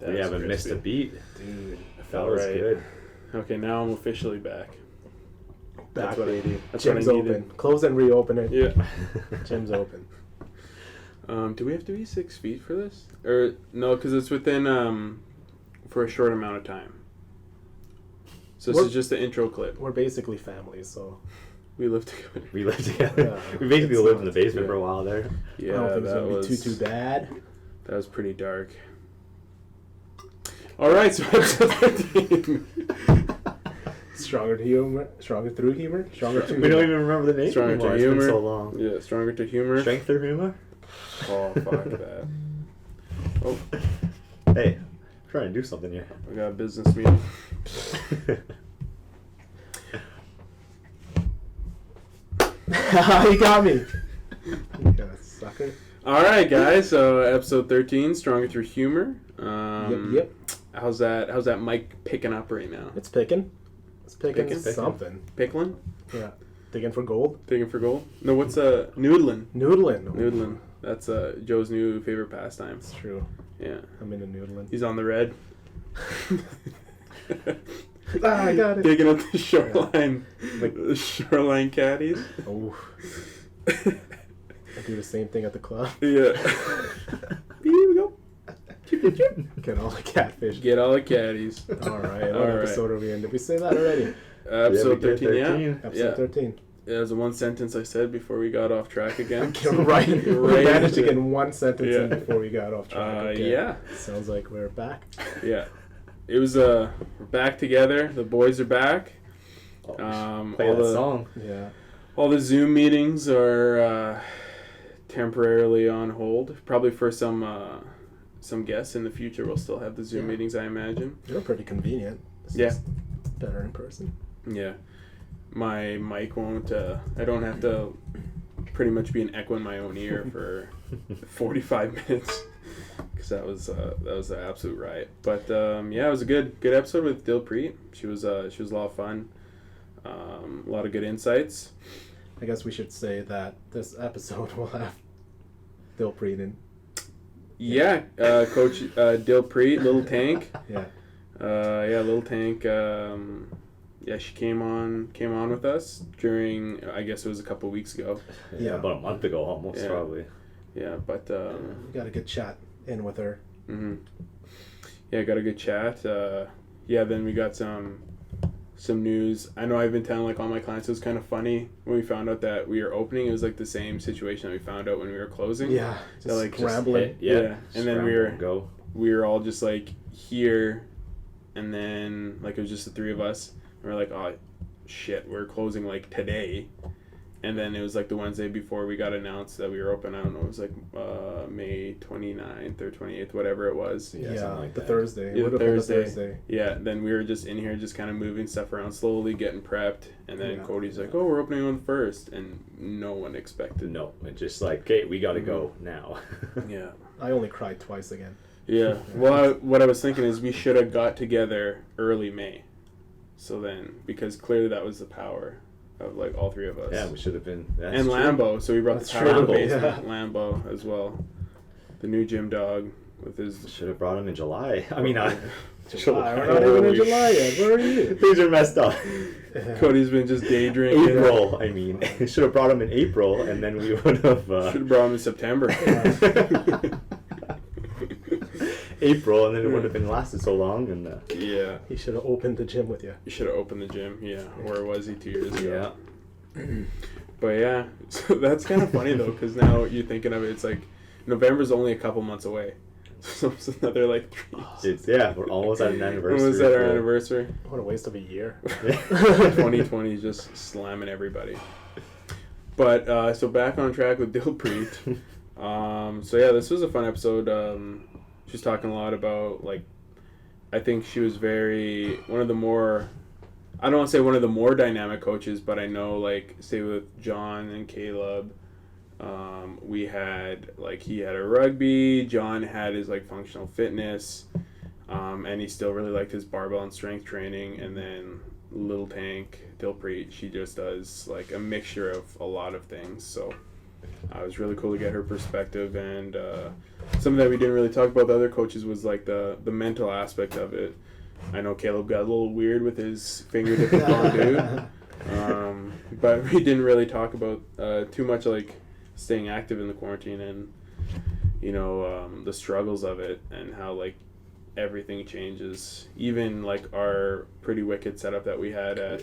We haven't missed a beat. Dude, That was good. Okay, now I'm officially back. Back, baby. That's what I Gym's needed. open. Close and reopen it. Yeah. Gym's open. Do we have to be 6 feet for this? Or no, because it's within for a short amount of time. So this is just the intro clip. We're basically family, so We live together. We lived together. Yeah, We basically it's lived in the not- basement yeah. for a while there. Yeah, I don't think it's that gonna was be too bad. That was pretty dark. All right, so episode 13. Stronger to humor, stronger through humor, stronger to We don't even remember the name Stronger anymore. to It's been humor. so long. Yeah, stronger to humor. Strength through humor? Oh, fuck that. Oh, Hey, I'm trying to do something here. I got a business meeting. You got me. You got a sucker. All right, guys. So episode 13, stronger through humor. Yep. How's that mic picking up right now? It's picking. It's picking Picking. something. Pickling? Yeah. Digging for gold. Digging for gold? No, what's noodling? Noodling. Noodling. That's Joe's new favorite pastime. It's true. Yeah. I'm into noodling. He's on the red. I got it. Digging up the shoreline. Like- the shoreline caddies. Oh. I do the same thing at the club. Yeah. Here we go. Get all the catfish. Get all the caddies. All right. All What right. episode are we in? Did we say that already? Episode we did 13, yeah. 13. Episode 13. Yeah, that was the one sentence I said before we got off track again. Right. We managed to into get one sentence in Yeah. before we got off track. Okay. Yeah. Sounds like we're back. Yeah. It was, we're back together. The boys are back. Oh, All play that the song. Yeah. all the Zoom meetings are temporarily on hold. Probably for some guests in the future. We'll still have the Zoom Yeah. meetings, I imagine. You're pretty convenient. It's Yeah. just better in person. Yeah. My mic won't, I don't have to pretty much be an echo in my own ear for 45 minutes. Because that was the absolute riot. But yeah, it was a good episode with Dilpreet. She was a lot of fun. A lot of good insights. I guess we should say that this episode will have Dilpreet in. Yeah, Coach Dilpreet, Little Tank. Yeah. Yeah, Little Tank. Yeah, she came on with us during, I guess it was a couple weeks ago. Yeah. About a month ago almost, Yeah. probably. Yeah, but We got a good chat in with her. hmm yeah, got a good chat. Yeah, then we got some news. I know I've been telling like all my clients it was kind of funny when we found out that we were opening. It was like the same situation that we found out when we were closing. Yeah. Just So, like, just scrambling. Yeah. And then go. we were all just like here, and then like it was just the three of us. We were like, oh shit, we're closing like today. And then it was like the Wednesday before we got announced that we were open. I don't know, it was like May 29th or 28th, whatever it was. Yeah, Yeah, something like the that. Thursday. Yeah, It would have been the Thursday. Yeah, then we were just in here just kind of moving stuff around slowly, getting prepped. And then Yeah. Cody's like, oh, we're opening on the 1st. And no one expected. No, it's just like, okay, we gotta go now. Yeah. I only cried twice again. Yeah. Well, what I was thinking is we should have got together early May. So then, because clearly that was the power of like all three of us. Yeah, we should have been. That's And true. Lambo, so we brought That's the power of the true. basement, Yeah. Lambo as well. The new gym dog with his... Should have brought him in July. I mean, July. We're not even in July yet. Where are you? Things are messed up. Cody's been just day drinking. April, I mean. Should have brought him in April, and then we would have... Should have brought him in September. April, and then it would have been lasted so long, and Yeah. He should have opened the gym with you. You should have opened the gym. Yeah. Where was he 2 years ago? yeah. But yeah, so that's kind of funny though, because now you're thinking of it, it's like November's only a couple months away. So it's another like 3 years. We're almost at an anniversary. Almost at our for- anniversary. What a waste of a year. 2020 is just slamming everybody. But so back on track with Dilpreet. So yeah, this was a fun episode. She was talking a lot about like, I think she was one of the more, I don't want to say one of the more dynamic coaches, but I know like say with John and Caleb, we had like he had a rugby, John had his like functional fitness, and he still really liked his barbell and strength training, and then Little Tank Dilpreet, she just does like a mixture of a lot of things. So It was really cool to get her perspective, and something that we didn't really talk about the other coaches was like the mental aspect of it. I know Caleb got a little weird with his finger dipping fondue, but we didn't really talk about too much like staying active in the quarantine and the struggles of it and how like everything changes. Even like our pretty wicked setup that we had at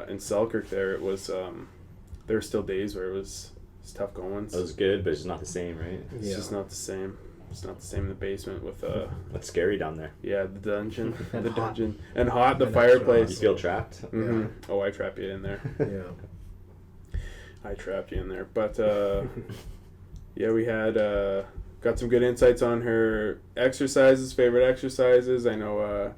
in Selkirk there, it was there were still days where it's tough going. It was good, but it's just not the same, right? It's just not the same. It's not the same in the basement with What's scary down there? yeah, the dungeon. And the hot. dungeon. And hot, the And fireplace. You feel trapped? Mm-hmm. Oh, I trapped you in there. Yeah. I trapped you in there. But yeah, we had got some good insights on her exercises, favorite exercises. I know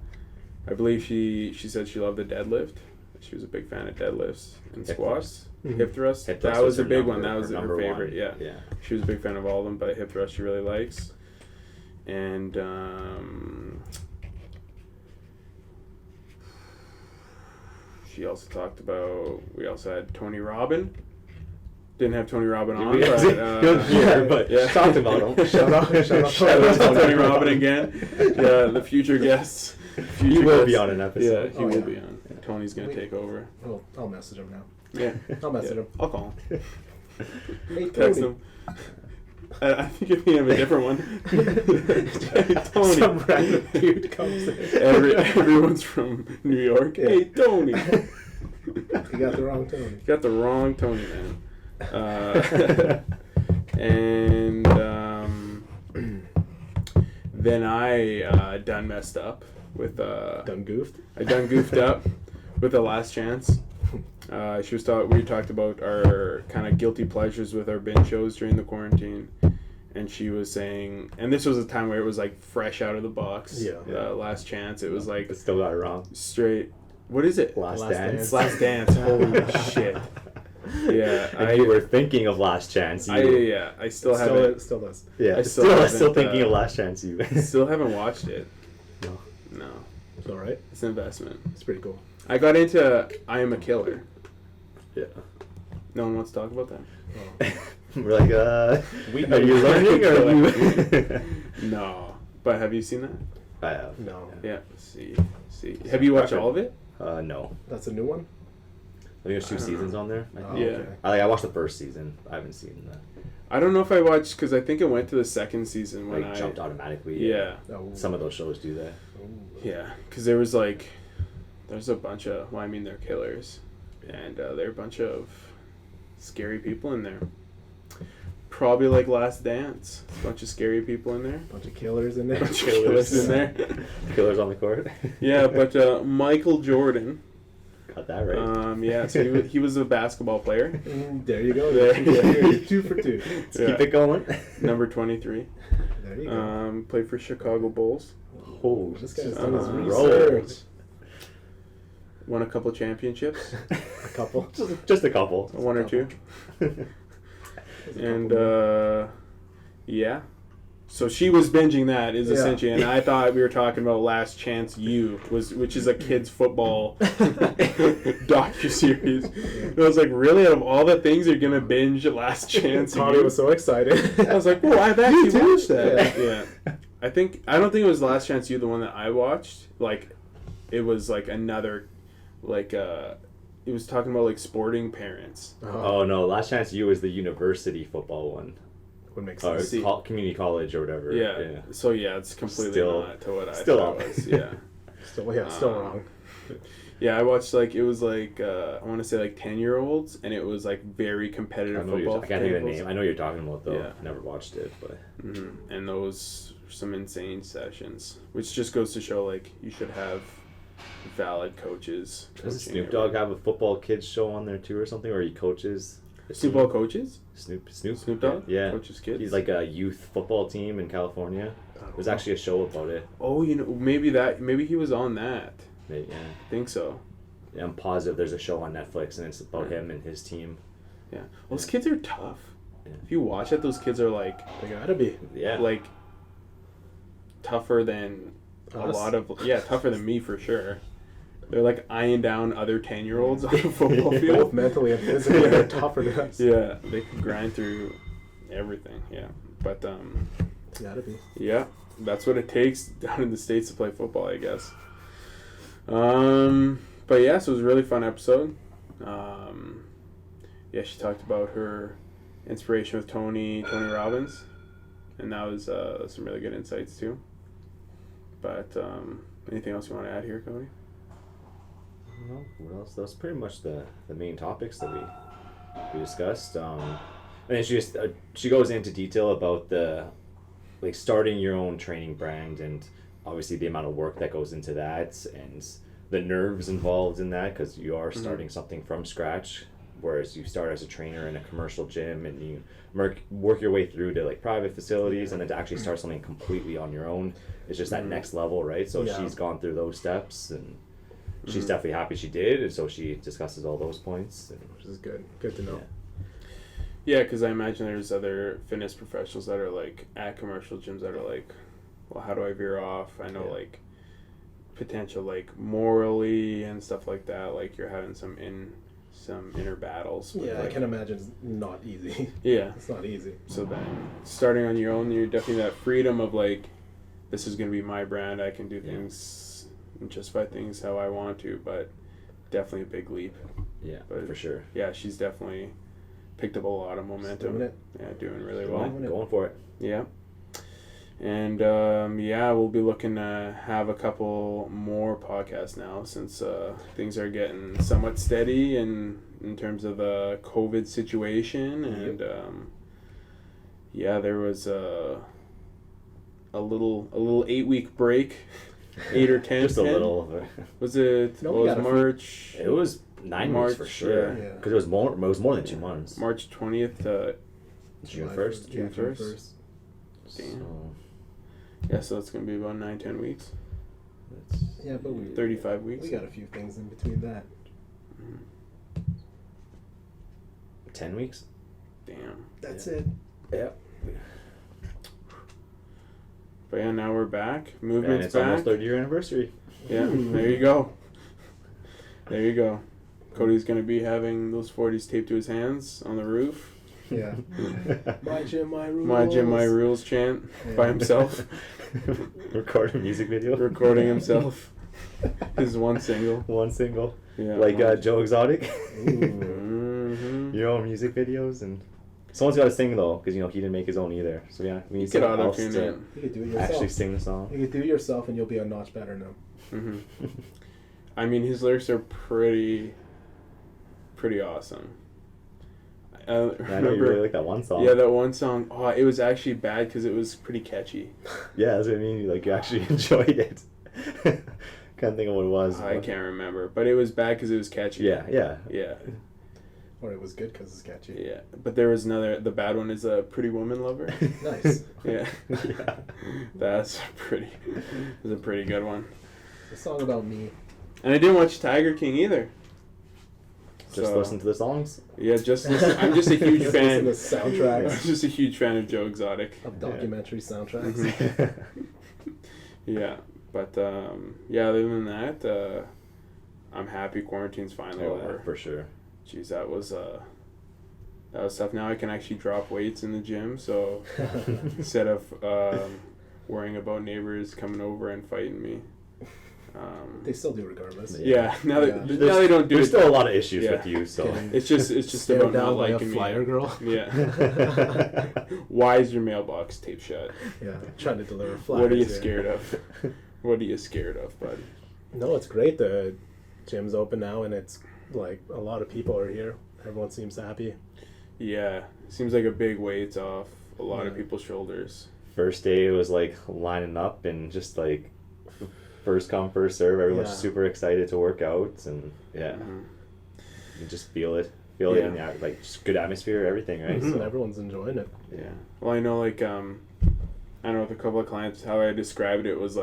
I believe she said she loved the deadlift. She was a big fan of deadlifts and Hip squats. Mhm. Hip thrust. Hip That thrust was her a big number- one. That was her number favorite. one. Yeah. Yeah. She was a big fan of all of them, but hip thrust she really likes. And she also talked about, we also had Tony Robbin. Didn't have Tony Robbin on, but but yeah. talked about him. Shout out Shout out to Tony Robbin again. Yeah, the future guests. He will be on an episode. Yeah, he Oh, will yeah. be on. Tony's gonna take over. I'll message him now. Yeah, I'll message him. I'll call him. Hey, Text Tony. him. I think if we have a different one. Hey, Tony. Some random dude comes in. Everyone's from New York. Yeah. Hey, Tony. You got the wrong Tony. Got the wrong Tony, man. And then I done messed up with Done goofed. I done goofed up with The Last Chance. We talked about our kind of guilty pleasures with our binge shows during the quarantine, and she was saying, and this was a time where it was like fresh out of the box. Yeah. Last Chance. It was like But still got it wrong. straight. What is it? Last Last Dance. Dance. Last Dance. Holy shit. Yeah, And you were thinking of Last Chance. I still haven't. Still does. Yeah, I still haven't, thinking of Last Chance. You. Still haven't watched it. No. No, It's all right. it's an investment. It's pretty cool. I got into I Am a Killer. Yeah. No one wants to talk about that. Oh. We're like, are you learning or are you? No, but have you seen that? I have. No. Yeah. See. Have you watched all of it? No. That's a new one? I think there's 2 I don't seasons know. on there. I Oh, think. Yeah. okay. I watched the first season. I haven't seen the I don't know if I watched because I think it went to the second season when I jumped automatically. Yeah. Oh. Some of those shows do that. Ooh. Yeah, because there's a bunch of they're killers, and there are a bunch of scary people in there. Probably like Last Dance, a bunch of scary people in there. Bunch of killers in there. Bunch of killers in there. Killers on the court. Yeah, but Michael Jordan. Got that right. Yeah, so he was a basketball player. There you go. There you go. You're 2 for 2. Let's Yeah. keep it going. Number 23. There you go. Played for Chicago Bulls. Oh, This guy's done his roll. research. Won a couple championships. A couple. Just a couple. One or two. And yeah, so she was binging that is Yeah. essentially, and I thought we were talking about Last Chance U, which is a kids football docuseries. And I was like, really, out of all the things you're gonna binge Last Chance Tommy U? was so excited. I was like, whoa, I've actually too? watched that. Yeah. I don't think it was Last Chance U, the one that I watched. Like, it was like another, like it was talking about like sporting parents. Oh no, Last Chance U is the university football one. Would make Or sense. See. community college or whatever. Yeah. So yeah, it's completely Still- not to what I still thought it off. was. Yeah. Still Um, wrong. Yeah, I watched I want to say like 10-year-olds, and it was like very I competitive know football. I can't think of the games. name. I know what you're talking about though. Yeah. Never watched it, but And those were some insane sessions, which just goes to show like you should have valid coaches. does coaching Snoop Dogg everyone. have a football kids show on there too or something, or he coaches? the Snoop team? Dogg coaches? Snoop Dogg? Yeah. Coaches kids? He's like a youth football team in California. There's actually a show about it. Oh, maybe he was on that. Yeah. I think so. Yeah, I'm positive there's a show on Netflix and it's about him and his team. Yeah. Those kids are tough. Yeah. If you watch it, those kids are like They gotta be. Yeah. like tougher than a Us? lot of tougher than me for sure. They're like eyeing down other 10-year-olds on the football field. Both mentally and physically, they're tougher than us. Yeah, they can grind through everything. Yeah, but It's gotta be. yeah, that's what it takes down in the States to play football, I guess. But yeah, so it was a really fun episode. Yeah, she talked about her inspiration with Tony Robbins, and that was some really good insights too. But anything else you want to add here, Cody? No, what else? That was pretty much the main topics that we discussed. And then she goes into detail about the starting your own training brand, and obviously the amount of work that goes into that, and the nerves involved in that, because you are starting something from scratch, whereas you start as a trainer in a commercial gym and you work your way through to private facilities, and then to actually start something completely on your own is just that next level, right? So she's gone through those steps, and she's definitely happy she did, and so she discusses all those points, Which is good to know. Yeah, because I imagine there's other fitness professionals that are at commercial gyms that are well, how do I veer off? I know potential morally and stuff like that. You're having some inner battles. Yeah, I can imagine it's not easy. Yeah, It's not easy. so then starting on your own, you're definitely that freedom of this is gonna be my brand. I can do things and justify things how I want to, but definitely a big leap. Yeah, But for sure. Yeah, she's definitely picked up a lot of momentum. Doing it. Yeah, doing really well. Going for it. Yeah. And we'll be looking to have a couple more podcasts now, since things are getting somewhat steady in terms of the COVID situation. And there was a little 8-week break, 8 or 10. Just a little. Was it? No, Well, we it got was a few. March. It was 9 March, weeks for sure. yeah. Because it was more than 2 months. March 20th to June July 1st. June 1st. Damn. So Yeah, so it's gonna be about 9-10 weeks, it's Yeah, but 35 weeks. we got a few things in between that. 10 weeks. Damn. That's Yeah. it. Yeah. But yeah, now we're back. And Movement's it's back. almost 3rd-year anniversary. Yeah, there you go. There you go. Cody's gonna be having those 40s taped to his hands on the roof. Yeah. My gym, my rules. My gym, my rules chant by himself, Record a music video. recording himself. His one single. One single. Yeah. Like Joe Exotic. Mm-hmm. Your own music videos, and someone's got to sing though, because he didn't make his own either. So yeah, we You need could someone else auto-tune to it. You could do it yourself. actually sing the song. You could do it yourself, and you'll be a notch better now. Mm-hmm. I mean, his lyrics are pretty awesome. I know you really like that one song. Yeah, that one song. Oh, it was actually bad because it was pretty catchy. Yeah, that's what I mean. You actually enjoyed it. Can't think of what it was. I but- can't remember, but it was bad because it was catchy. Yeah, yeah. Yeah, Or it was good because it's catchy. yeah. But there was another. The bad one is a Pretty Woman Lover. Nice. Yeah, Yeah. that's pretty. It's a pretty good one. It's a song about me. And I didn't watch Tiger King either. Just So, listen to the songs. Yeah, just listen. I'm just a huge Just fan. listen to soundtracks. I'm just a huge fan of Joe Exotic. Of documentary soundtracks. Mhm. Yeah, but other than that, I'm happy quarantine's finally over. For sure. Jeez, that was tough. Now I can actually drop weights in the gym, so instead of worrying about neighbors coming over and fighting me. They still do regardless. Yeah, now Yeah. now they don't do There's it. still a lot of issues Yeah. with you, so. It's just Stared about down not by a liking flyer me. girl. Yeah. Why is your mailbox taped shut? Yeah, trying to deliver flyers. What are you here. scared of? What are you scared of, bud? No, it's great. The gym's open now, and it's a lot of people are here. Everyone seems happy. Yeah, seems like a big weight's off a lot of Yeah. people's shoulders. First day it was lining up and just first come first serve. Everyone's Yeah. super excited to work out, and yeah, Mhm. you just feel it Yeah. in the just good atmosphere, everything, right? And So everyone's enjoying it. Yeah. Well, I know, I know with a couple of clients, how I described it was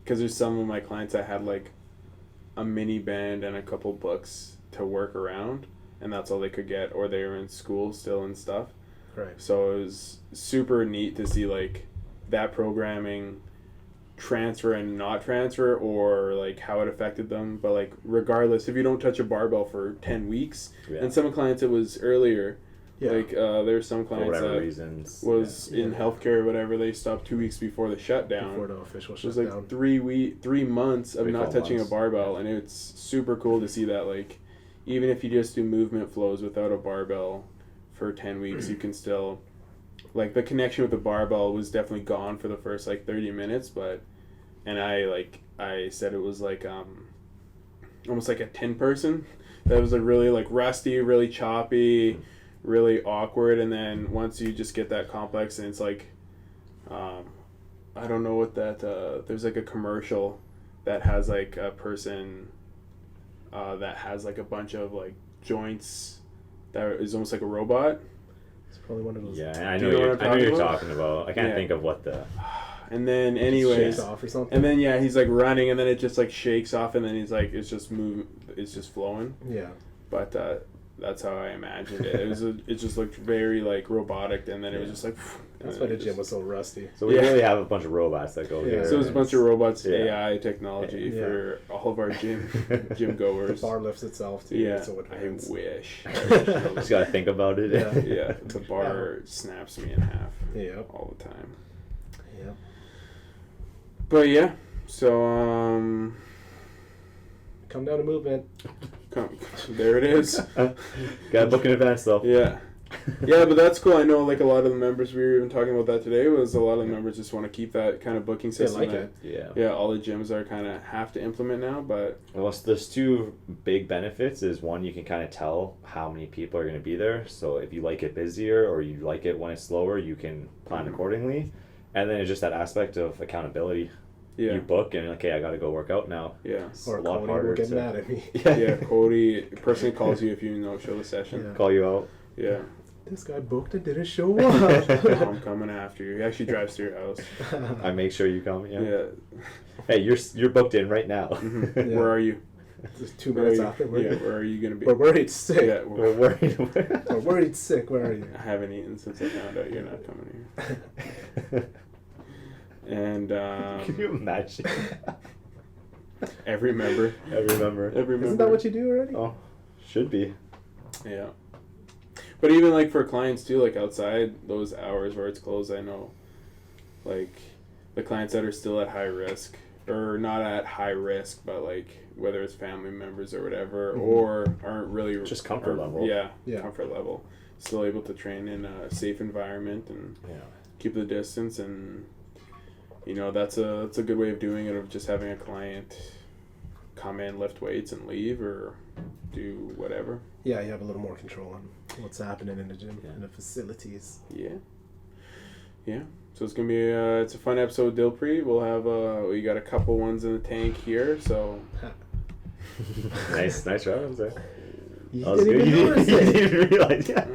because there's some of my clients that had a mini band and a couple books to work around, and that's all they could get, or they were in school still and stuff. Right. So it was super neat to see that programming transfer and not transfer, or like how it affected them. But like regardless, if you don't touch a barbell for 10 weeks, and some clients it was earlier. Yeah. Like there's some For clients whatever that reasons. was in healthcare or whatever, they stopped 2 weeks before the shutdown. Before the official It was shutdown. like 3 months of not touching months. a barbell, and it's super cool to see that. Like, even if you just do movement flows without a barbell for 10 weeks, you can still, like, the connection with the barbell was definitely gone for the first like 30 minutes, and I said it was like almost like a tin person that was like really like rusty, really choppy, really awkward. And then once you just get that complex, and it's like I don't know what that there's like a commercial that has like a person that has like a bunch of like joints that is almost like a robot. It's probably one of those. Yeah, I Do know you know you're, what I'm I know you're talking talking about. I can't think of what the. And then Shakes anyways, off or something. and then yeah, he's like running, and then it just like shakes off, and then he's like it's just flowing. Yeah. But that's how I imagined it. It just looked very like robotic, and then it was just like. That's why the gym was so rusty. So we really have a bunch of robots that go here. So it was a bunch of robots, Yeah. AI technology Yeah. for all of our gym goers. The bar lifts itself too. Yeah, So I advanced. wish. Just gotta think about it. Yeah. Yeah, the bar snaps me in half Yeah. all the time. Yeah. But yeah, so Come down to movement. there it is. Gotta book in advance though. Yeah. Yeah, but that's cool. I know like a lot of the members, we were even talking about that today, was a lot of the members just want to keep that kind of booking They system. like that, it. Yeah. Yeah, all the gyms are kind of have to implement now, but Well, so there's two big benefits. Is one, you can kind of tell how many people are going to be there. So if you like it busier or you like it when it's slower, you can plan accordingly. And then it's just that aspect of accountability. yeah. You book and you're like, hey, I got to go work out now. Yeah. It's Or a lot Cody harder will get to mad at me. Yeah, Cody personally calls you if you no show the session. Yeah. call you out. Yeah. This guy booked and didn't show up. I'm coming after you. He actually drives to your house. I make sure you come. Yeah. Yeah. Hey, you're booked in right now. Mhm. Yeah. Where are you? Just 2 Where are minutes you? after. Yeah, where are you going to be? We're worried sick. Yeah, We're worried. We're worried sick. Where are you? I haven't eaten since I found out you're not coming here. And Can you imagine? every member. Every member. Isn't that what you do already? Oh, should be. Yeah. But even like for clients too, like outside those hours where it's closed, I know like the clients that are still at high risk, or not at high risk, but like whether it's family members or whatever, or aren't really Just comfort level. Yeah, Yeah. comfort level. Still able to train in a safe environment and Yeah. keep the distance, and you know that's a good way of doing it, of just having a client come in, lift weights, and leave, or do whatever. Yeah, you have a little more control on what's happening in the gym, Yeah. in the facilities. Yeah. So it's gonna be it's a fun episode with Dilpreet. We'll have we got a couple ones in the tank here, so nice reference there. You That was didn't good. even You notice didn't it. even realize. Yeah.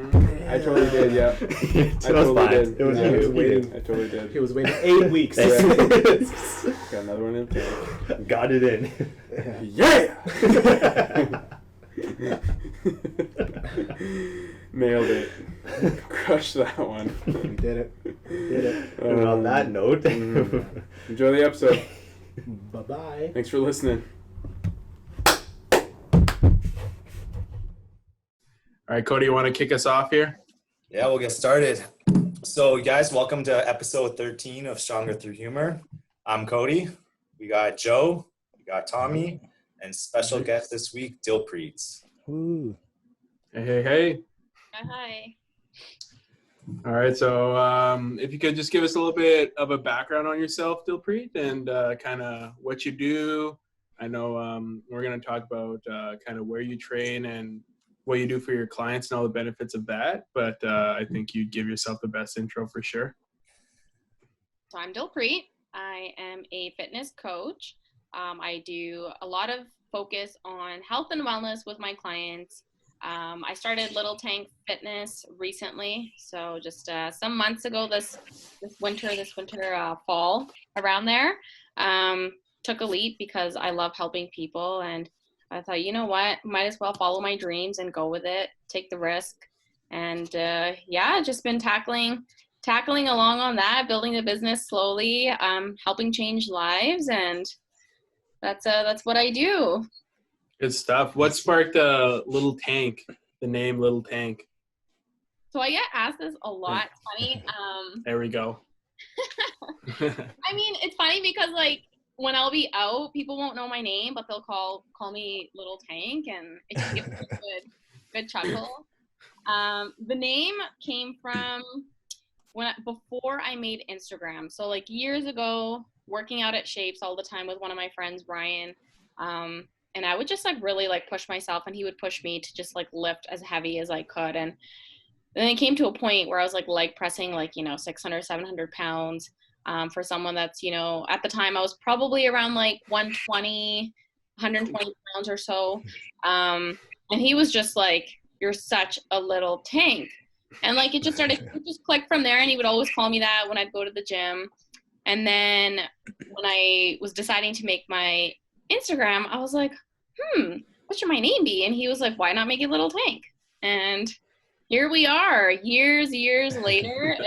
I totally did. Yeah, I It was totally fine. did. It was Yeah, he was you. waiting. I totally did. He was waiting 8 weeks. Got another one in the tank. Got it in. Yeah. Nailed it. Crushed that one. We did it. We did it. And on that note, Enjoy the episode. Bye-bye. Thanks for listening. All right, Cody, you want to kick us off here? Yeah, we'll get started. So, guys, welcome to episode 13 of Stronger Through Humor. I'm Cody. We got Joe, we got Tommy, and special guest this week, Dilpreet. Ooh. Hey. Hi. All right, so if you could just give us a little bit of a background on yourself, Dilpreet, and kind of what you do. I know we're going to talk about kind of where you train and what you do for your clients and all the benefits of that, but I think you'd give yourself the best intro for sure. So I'm Dilpreet. I am a fitness coach. I do a lot of focus on health and wellness with my clients. I started Little Tank Fitness recently, so just some months ago, this winter, fall, around there. Took a leap because I love helping people, and I thought, you know what, might as well follow my dreams and go with it, take the risk. And just been tackling tackling along on that, building the business slowly, helping change lives, and that's what I do. Good stuff. What sparked Little Tank, the name Little Tank? So I get asked this a lot. It's funny. There we go. I mean, it's funny because like when I'll be out, people won't know my name, but they'll call me Little Tank, and it just gives me a good chuckle. The name came from before I made Instagram. So like years ago, working out at Shapes all the time with one of my friends, Brian. And I would just like really like push myself, and he would push me to just like lift as heavy as I could. And then it came to a point where I was like leg pressing like, 600, 700 pounds for someone that's, at the time I was probably around like 120 pounds or so. And he was just like, "You're such a little tank." And like, it just clicked from there. And he would always call me that when I'd go to the gym. And then when I was deciding to make my Instagram, I was like, what should my name be? And he was like, "Why not make it Little Tank?" And here we are, years later.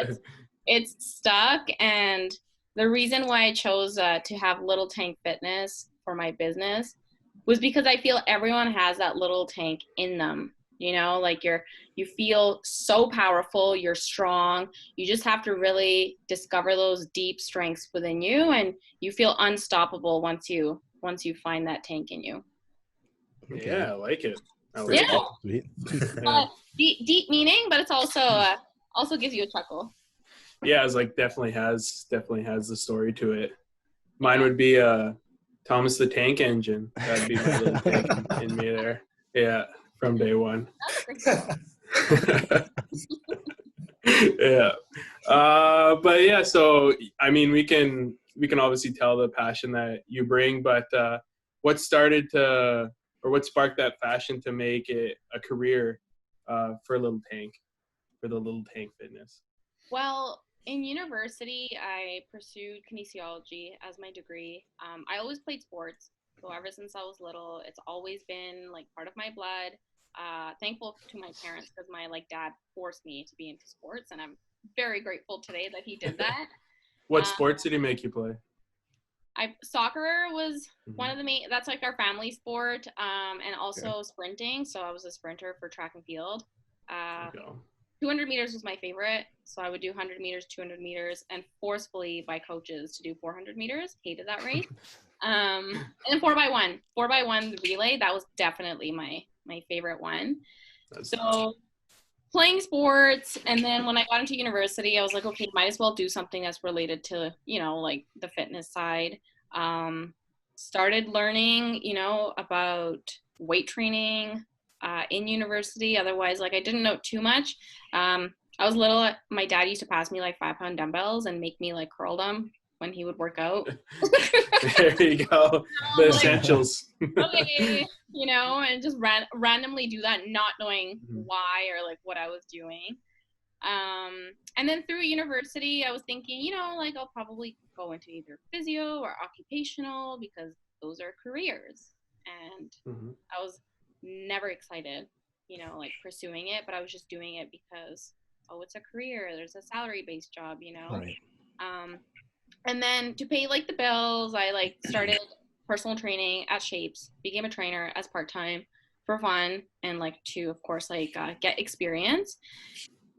It's stuck. And the reason why I chose to have Little Tank Fitness for my business was because I feel everyone has that little tank in them. Like you feel so powerful, you're strong. You just have to really discover those deep strengths within you, and you feel unstoppable once you find that tank in you. Okay. Yeah, I like it. Sweet. Deep meaning, but it's also gives you a chuckle. Yeah, it's like definitely has the story to it. Mine would be Thomas the Tank Engine. That'd be my little tank in me there. Yeah, from day one. Yeah. But yeah, so I mean, we can obviously tell the passion that you bring, but what sparked that passion to make it a career for Little Tank, for the Little Tank Fitness? Well, in university, I pursued kinesiology as my degree. I always played sports, so ever since I was little, it's always been like part of my blood. Thankful to my parents because my dad forced me to be into sports, and I'm very grateful today that he did that. What sports did he make you play? Soccer was one of the main. That's like our family sport, and also sprinting. So I was a sprinter for track and field. 200 meters was my favorite, so I would do 100 meters, 200 meters, and forcefully by coaches to do 400 meters. Hated that race. And then 4x1 the relay, that was definitely my favorite one. So playing sports, and then when I got into university, I was like, okay, might as well do something that's related to like the fitness side. Started learning about weight training in university. Otherwise, I didn't know too much. I was little, my dad used to pass me 5-pound dumbbells and make me curl them when he would work out. There you go. The essentials. Okay, and just randomly do that, not knowing why or what I was doing. And then through university, I was thinking, I'll probably go into either physio or occupational because those are careers. And I was never excited, pursuing it, but I was just doing it because, it's a career. There's a salary-based job, Right. And then to pay the bills, I started personal training at Shapes, became a trainer as part-time for fun and to, of course, get experience.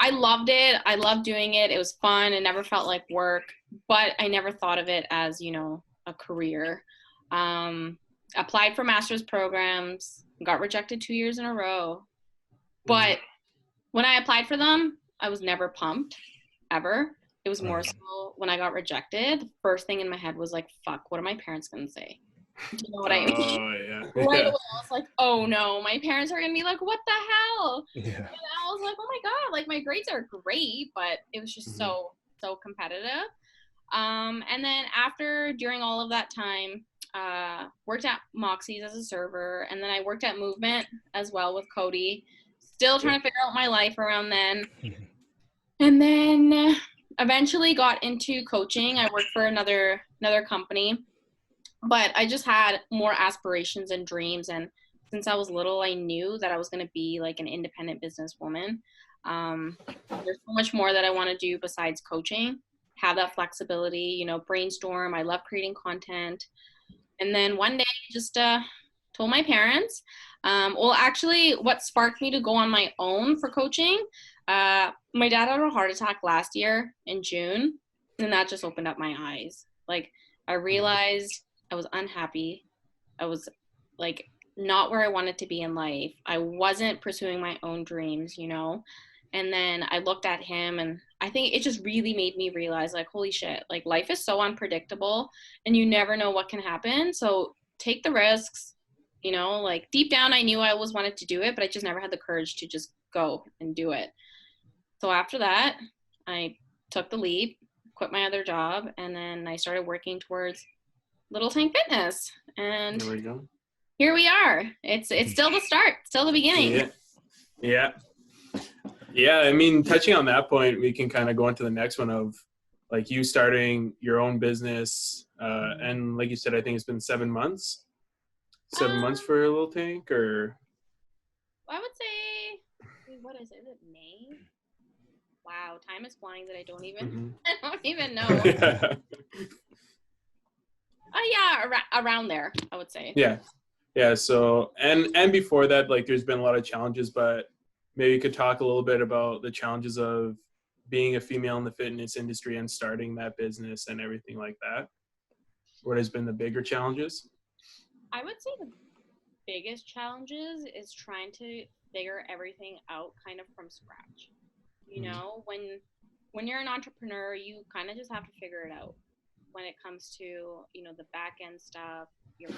I loved it. I loved doing it. It was fun. It never felt like work, but I never thought of it as, a career. Applied for master's programs, got rejected 2 years in a row. But when I applied for them, I was never pumped, ever. It was more so when I got rejected, the first thing in my head was fuck, what are my parents going to say? Do you know what I mean? Oh, yeah. Right away, I was like, oh no, my parents are going to be like, what the hell? Yeah. And I was like, oh my God, my grades are great, but it was just so competitive. And then during all of that time, worked at Moxie's as a server, and then I worked at Movement as well with Cody, still trying to figure out my life around then. And then eventually got into coaching. I worked for another company, but I just had more aspirations and dreams. And since I was little, I knew that I was going to be an independent businesswoman. There's so much more that I want to do besides coaching. Have that flexibility, you know, brainstorm. I love creating content. And then one day I just told my parents. Well, actually, what sparked me to go on my own for coaching, my dad had a heart attack last year in June, and that just opened up my eyes. Like, I realized I was unhappy. I was like not where I wanted to be in life. I wasn't pursuing my own dreams, you know? And then I looked at him, and I think it just really made me realize, like, holy shit, like, life is so unpredictable and you never know what can happen. So take the risks, you know, like deep down, I knew I always wanted to do it, but I just never had the courage to just go and do it. So after that, I took the leap, quit my other job, and then I started working towards Little Tank Fitness. And There we go. here we are. It's still the start, still the beginning. Yeah. I mean, touching on that point, we can kind of go into the next one of like you starting your own business. And like you said, I think it's been 7 months. 7 months for a Little Tank, or? I would say, what is it? Is it May? Wow, time is flying that I don't even know. Yeah, around there, I would say. Yeah. So, and before that, like there's been a lot of challenges, but maybe you could talk a little bit about the challenges of being a female in the fitness industry and starting that business and everything like that. What has been the bigger challenges? I would say the biggest challenges is trying to figure everything out kind of from scratch. You know, when you're an entrepreneur, you kind of just have to figure it out when it comes to, you know, the back end stuff, your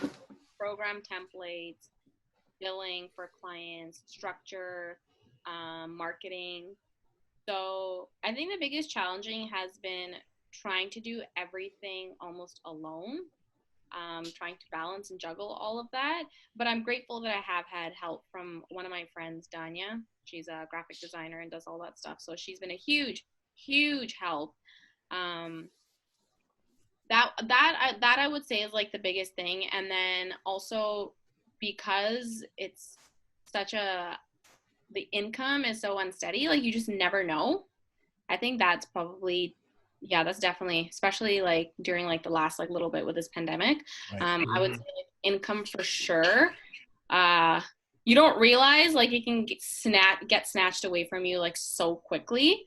program templates, billing for clients, structure, marketing. So I think the biggest challenging has been trying to do everything almost alone, trying to balance and juggle all of that. But I'm grateful that I have had help from one of my friends, Danya. She's a graphic designer and does all that stuff. So she's been a huge, huge help. That I would say is like the biggest thing. And then also because it's such the income is so unsteady, like you just never know. I think that's probably, that's definitely, especially like during like the last like little bit with this pandemic. I would say like income for sure. You don't realize like it can get snatched away from you like so quickly.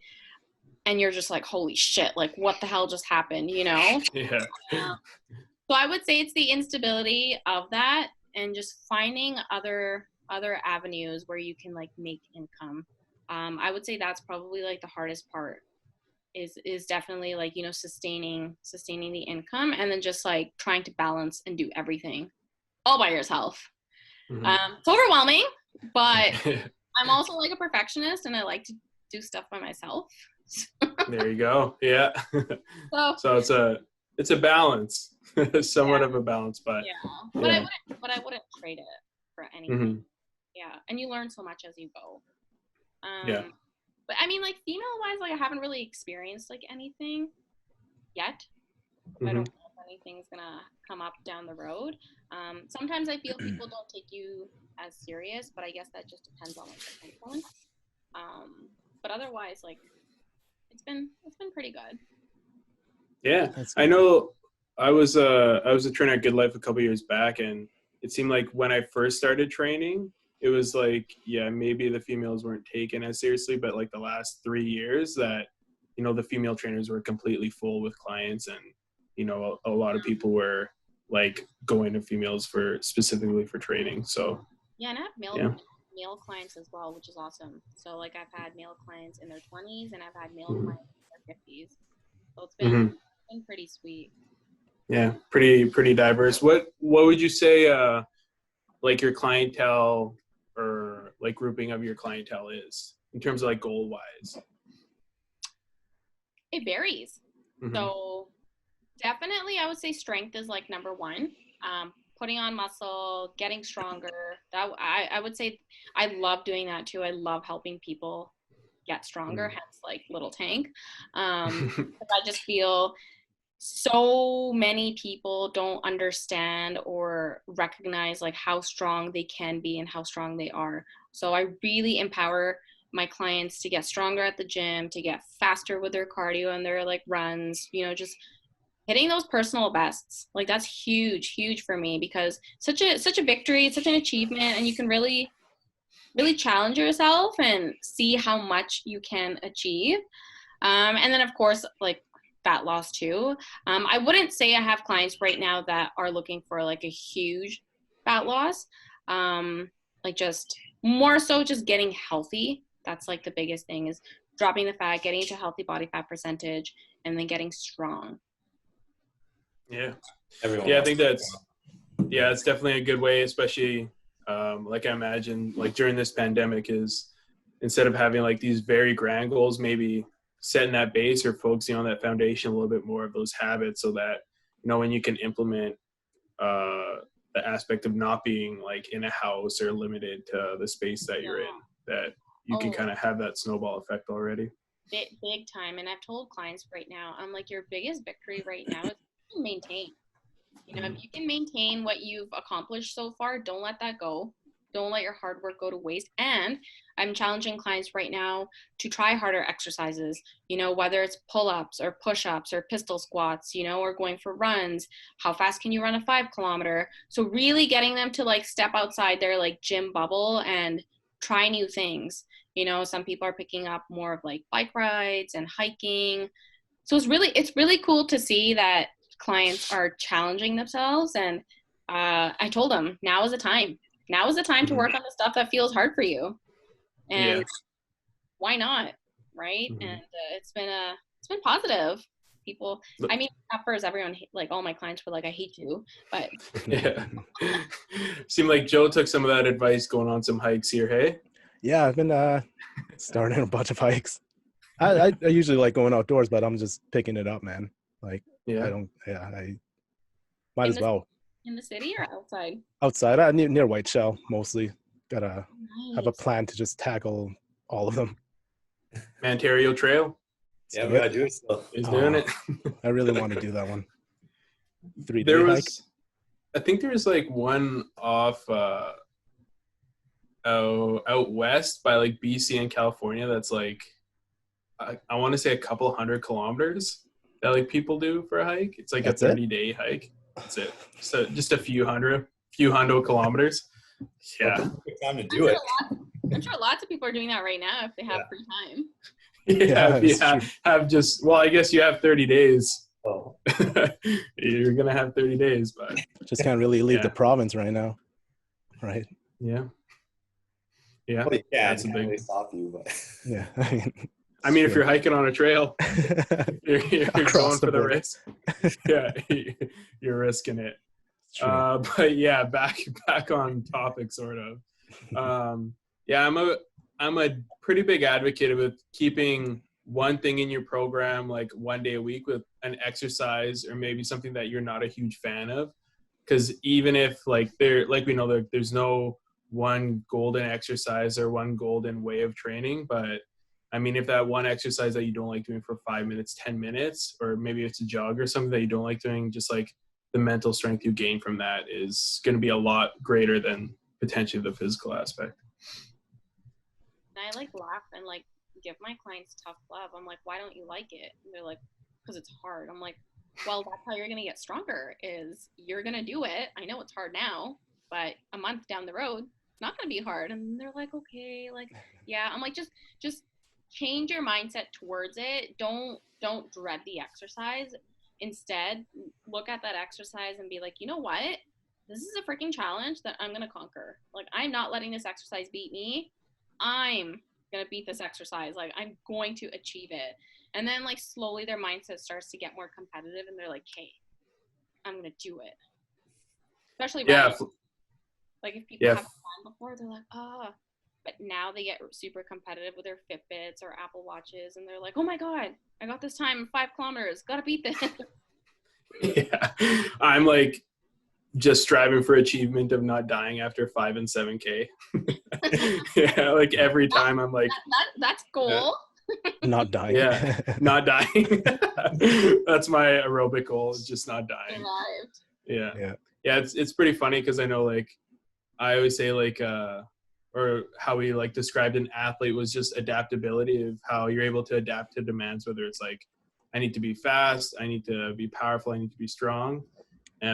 And you're just like, holy shit, like what the hell just happened, you know? Yeah. So I would say it's the instability of that and just finding other avenues where you can like make income. I would say that's probably like the hardest part is definitely like, you know, sustaining the income and then just like trying to balance and do everything all by yourself. It's overwhelming, but I'm also like a perfectionist and I like to do stuff by myself. There you go. Yeah. So it's a balance, somewhat of a balance, but but I wouldn't trade it for anything. Yeah, and you learn so much as you go. But I mean, like female wise, like I haven't really experienced like anything yet. I don't know if anything's gonna come up down the road. Sometimes I feel people don't take you as serious, but I guess that just depends on like the influence. But otherwise, like it's been pretty good. Yeah, I know. I was a trainer at Good Life a couple years back, and it seemed like when I first started training, it was like, maybe the females weren't taken as seriously, but like the last 3 years that, you know, the female trainers were completely full with clients, and you know, a lot of people were like going to females specifically for training. So and I have male clients as well, which is awesome. So like I've had male clients in their 20s and I've had male clients in their 50s. So it's been pretty sweet. Yeah, pretty diverse. What would you say like your clientele or like grouping of your clientele is in terms of like goal wise? It varies. So definitely I would say strength is like number one. Putting on muscle, getting stronger. That I would say I love doing that too. I love helping people get stronger, hence like Little Tank. I just feel so many people don't understand or recognize like how strong they can be and how strong they are. So I really empower my clients to get stronger at the gym, to get faster with their cardio and their like runs, you know, just hitting those personal bests. Like that's huge for me, because such a victory, it's such an achievement, and you can really challenge yourself and see how much you can achieve. And then of course, like fat loss too. I wouldn't say I have clients right now that are looking for like a huge fat loss. Like just more so just getting healthy. That's like the biggest thing, is dropping the fat, getting to healthy body fat percentage, and then getting strong. Yeah. Everyone Yeah, I wants think it's definitely a good way, especially like I imagine like during this pandemic, is instead of having like these very grand goals, maybe setting that base or focusing on that foundation a little bit more of those habits, so that, you know, when you can implement the aspect of not being like in a house or limited to the space that you're in, that you can kind of have that snowball effect already. Big time. And I've told clients right now, I'm like, your biggest victory right now is to maintain. You know, if you can maintain what you've accomplished so far, don't let that go. Don't let your hard work go to waste. And I'm challenging clients right now to try harder exercises, you know, whether it's pull-ups or push-ups or pistol squats, you know, or going for runs. How fast can you run a 5 kilometer? So really getting them to like step outside their like gym bubble and try new things. You know, some people are picking up more of like bike rides and hiking. So it's really cool to see that clients are challenging themselves. And I told them, now is the time. Now is the time to work on the stuff that feels hard for you. And why not? Right. And it's been positive. People, I mean, at first everyone, like all my clients were like, I hate you, but yeah. Seemed like Joe took some of that advice going on some hikes here. Hey. Yeah, I've been starting a bunch of hikes. I usually like going outdoors, but I'm just picking it up, man. Like, I might as well. In the city or outside? Outside, near Whiteshell, mostly. Gotta have a Nice. plan to just tackle all of them. Ontario Trail. Yeah, we gotta do it still. He's doing it. I really want to do that one. 3-day There hike. was, I think there's like one off out west by like BC and California that's like, I want to say a couple 100 kilometers that like people do for a hike. It's like That's a 30-day hike. That's it. So just a few hundo kilometers. Yeah. Good time to do it. I'm sure lots of people are doing that right now if they have free time. Have just, well, I guess you have 30 days. Oh. You're gonna have 30 days, but just can't really leave the province right now, right? Yeah. Well, you That's a can't big really stop you, but Yeah. I mean, if you're hiking on a trail, you're going for the border. risk. Yeah, you're risking it. True. But yeah, back on topic, sort of. Yeah, I'm a pretty big advocate with keeping one thing in your program like one day a week with an exercise or maybe something that you're not a huge fan of, because even if like we know there's no one golden exercise or one golden way of training, but I mean, if that one exercise that you don't like doing for 5 minutes, 10 minutes, or maybe it's a jog or something that you don't like doing, just like the mental strength you gain from that is going to be a lot greater than potentially the physical aspect. And I like laugh and like give my clients tough love. I'm like, why don't you like it? And they're like, because it's hard. I'm like, well, that's how you're going to get stronger, is you're going to do it. I know it's hard now, but a month down the road, it's not going to be hard. And they're like, okay, like, yeah. I'm like, just change your mindset towards it. Don't dread the exercise. Instead, look at that exercise and be like, you know what? This is a freaking challenge that I'm going to conquer. Like, I'm not letting this exercise beat me. I'm going to beat this exercise. Like, I'm going to achieve it. And then, like, slowly their mindset starts to get more competitive and they're like, hey, I'm going to do it. Especially running. Like, if people haven't run before, they're like, but now they get super competitive with their Fitbits or Apple Watches, and they're like, oh my God, I got this time in 5 kilometers. Gotta beat this. Yeah. I'm like just striving for achievement of not dying after 5 and 7K. Yeah, like every time I'm like, that's goal. Not dying. Yeah, not dying. That's my aerobic goal, is just not dying. Survived. Yeah. It's pretty funny because I know, like, I always say, like, or how he like described an athlete was just adaptability, of how you're able to adapt to demands, whether it's like, I need to be fast, I need to be powerful, I need to be strong,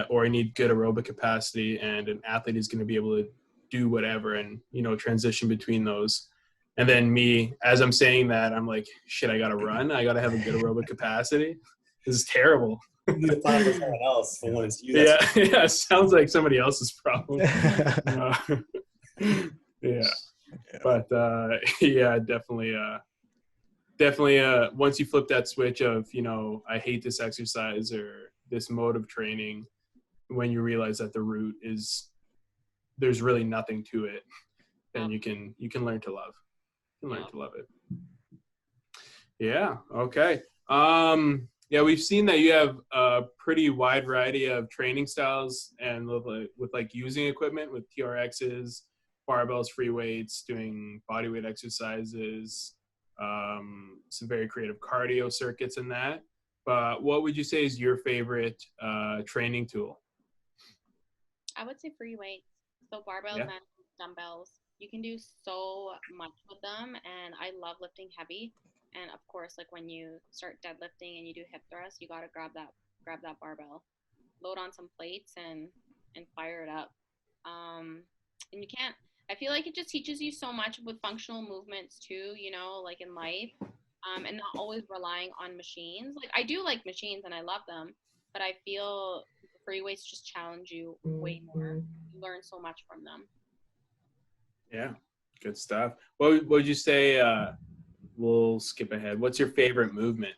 or I need good aerobic capacity, and an athlete is going to be able to do whatever and, you know, transition between those. And then me, as I'm saying that, I'm like, shit, I got to run. I got to have a good aerobic capacity. This is terrible. You need to plan for someone else, but when it's you, Yeah, that's yeah, it sounds like somebody else's problem. Yeah, but yeah, definitely once you flip that switch of, you know, I hate this exercise or this mode of training, when you realize that the root is, there's really nothing to it, then you can learn to love. You can learn to love it. Yeah. Okay. Yeah, we've seen that you have a pretty wide variety of training styles, and with like using equipment with TRXs, barbells, free weights, doing body weight exercises, some very creative cardio circuits in that. But what would you say is your favorite training tool? I would say free weights. So barbells and dumbbells. You can do so much with them, and I love lifting heavy. And of course, like when you start deadlifting and you do hip thrusts, you gotta grab that barbell, load on some plates, and fire it up. And you can't. I feel like it just teaches you so much with functional movements too. You know, like in life, and not always relying on machines. Like I do like machines and I love them, but I feel free weights just challenge you way more. You learn so much from them. Yeah, good stuff. What would you say? We'll skip ahead. What's your favorite movement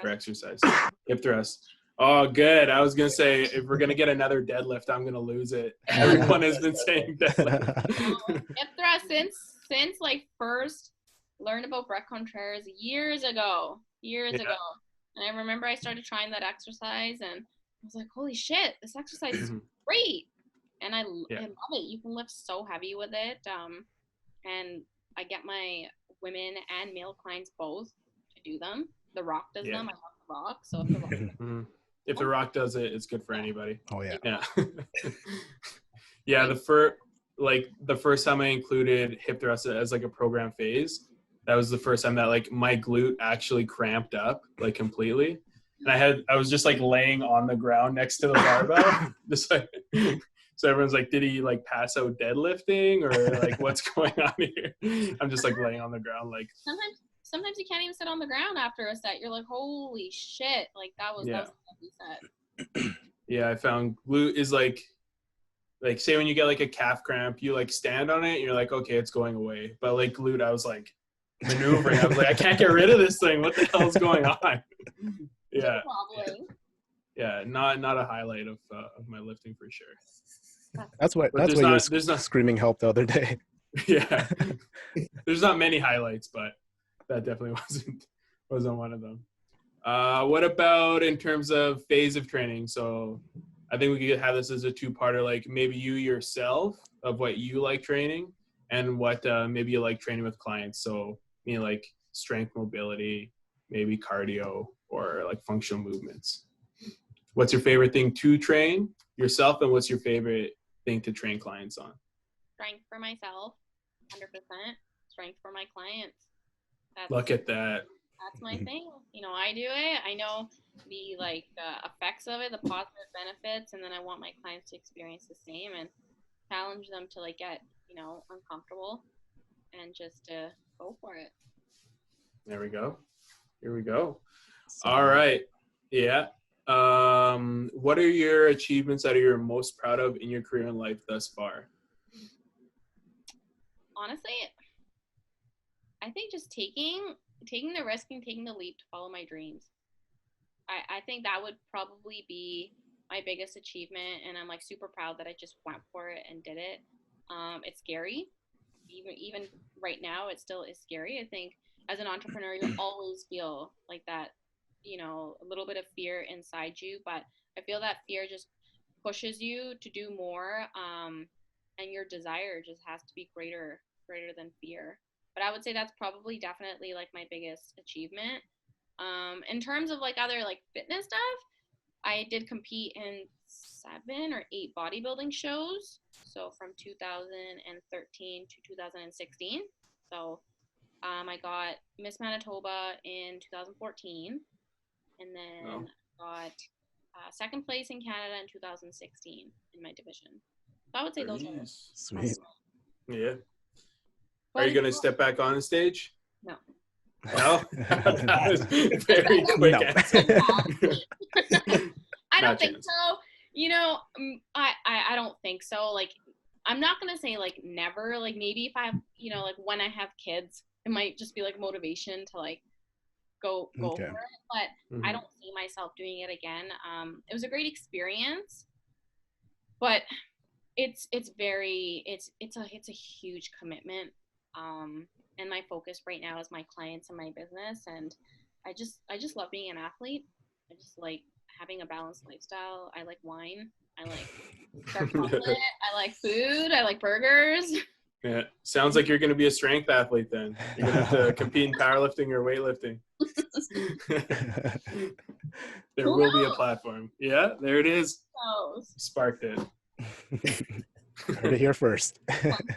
for exercise? Hip thrust. Oh, good. I was going to say, if we're going to get another deadlift, I'm going to lose it. Everyone has been saying deadlift. Hip thrust since like first learned about Brett Contreras years ago. And I remember I started trying that exercise and I was like, holy shit, this exercise is great. And I love it. You can lift so heavy with it. And I get my women and male clients both to do them. The Rock does them. I love The Rock. So if The Rock does it, it's good for anybody. Oh yeah. Yeah. Yeah. The first time I included hip thrust as like a program phase, that was the first time that like my glute actually cramped up like completely. And I was just like laying on the ground next to the barbell, just like, so everyone's like, did he like pass out deadlifting or like what's going on here? I'm just like laying on the ground. Like sometimes you can't even sit on the ground after a set. You're like, holy shit. Like that was a heavy set. Yeah. I found glute is like say when you get like a calf cramp, you like stand on it and you're like, okay, it's going away. But like glute, I was like maneuvering. I was like, I can't get rid of this thing. What the hell is going on? Yeah. Yeah. Not a highlight of my lifting for sure. That's why you were screaming help the other day. Yeah. There's not many highlights, but that definitely wasn't one of them. What about in terms of phase of training? So I think we could have this as a two-parter, like maybe you yourself of what you like training and what maybe you like training with clients. So like strength, mobility, maybe cardio or like functional movements. What's your favorite thing to train yourself, and what's your favorite thing to train clients on? Strength for myself, 100%. Strength for my clients. Look at that. That's my thing. You know, I do it. I know the effects of it, the positive benefits, and then I want my clients to experience the same and challenge them to like get, you know, uncomfortable and just to go for it. There we go. Here we go. All right. Yeah. What are your achievements that you're most proud of in your career and life thus far? Honestly, I think just taking the risk and taking the leap to follow my dreams. I think that would probably be my biggest achievement, and I'm like super proud that I just went for it and did it. It's scary. Even right now, it still is scary. I think as an entrepreneur, you'll always feel like that, you know, a little bit of fear inside you, but I feel that fear just pushes you to do more, and your desire just has to be greater than fear. But I would say that's probably definitely like my biggest achievement. In terms of like other like fitness stuff, I did compete in 7 or 8 bodybuilding shows. So from 2013 to 2016. So I got Miss Manitoba in 2014, and then got second place in Canada in 2016 in my division. So I would say those are sweet. Yeah. But Are you going to step back on the stage? No. No? That was a very quick No. answer. I don't Not think chance. so. You know, I don't think so. Like, I'm not gonna say like never. Like maybe if I have, you know, like when I have kids, it might just be like motivation to like go Okay. for it. But I don't see myself doing it again. It was a great experience, but it's a huge commitment. And my focus right now is my clients and my business, and I just love being an athlete. I just like having a balanced lifestyle. I like wine. I like dark chocolate. I like food. I like burgers. Yeah. Sounds like you're going to be a strength athlete then. You're going to have to compete in powerlifting or weightlifting. There will be a platform. Yeah, there it is. Sparked it. Heard it here first.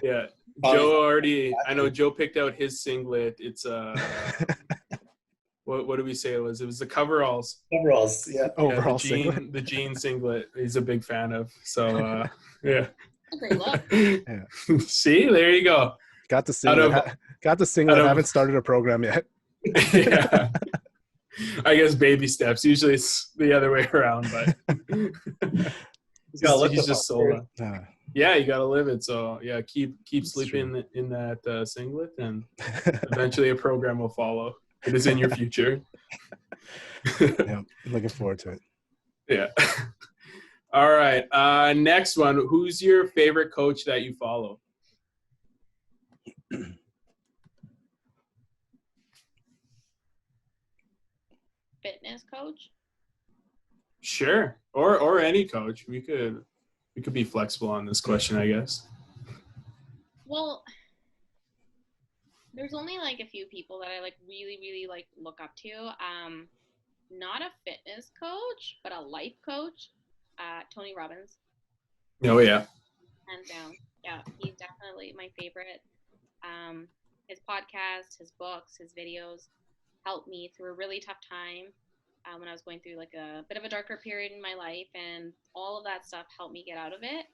Yeah. Joe already, I know Joe picked out his singlet. It's what did we say it was? It was the coveralls. Overalls, yeah. Overall the singlet. The jean singlet. He's a big fan of. So yeah. Great look. Yeah. See, there you go. Got the singlet. Got the singlet. Haven't started a program yet. Yeah. I guess baby steps. Usually it's the other way around, but he's just sold on. Yeah, you gotta live it. So yeah, keep sleeping in that singlet, and eventually a program will follow. It is in your future. Yeah, looking forward to it. Yeah. All right. Next one. Who's your favorite coach that you follow? Fitness coach? Sure. Or any coach. We could be flexible on this question, I guess. Well, there's only like a few people that I like really like look up to. Not a fitness coach, but a life coach. Tony Robbins. Oh yeah. Hands down. Yeah, he's definitely my favorite. His podcast, his books, his videos helped me through a really tough time when I was going through like a bit of a darker period in my life, and all of that stuff helped me get out of it.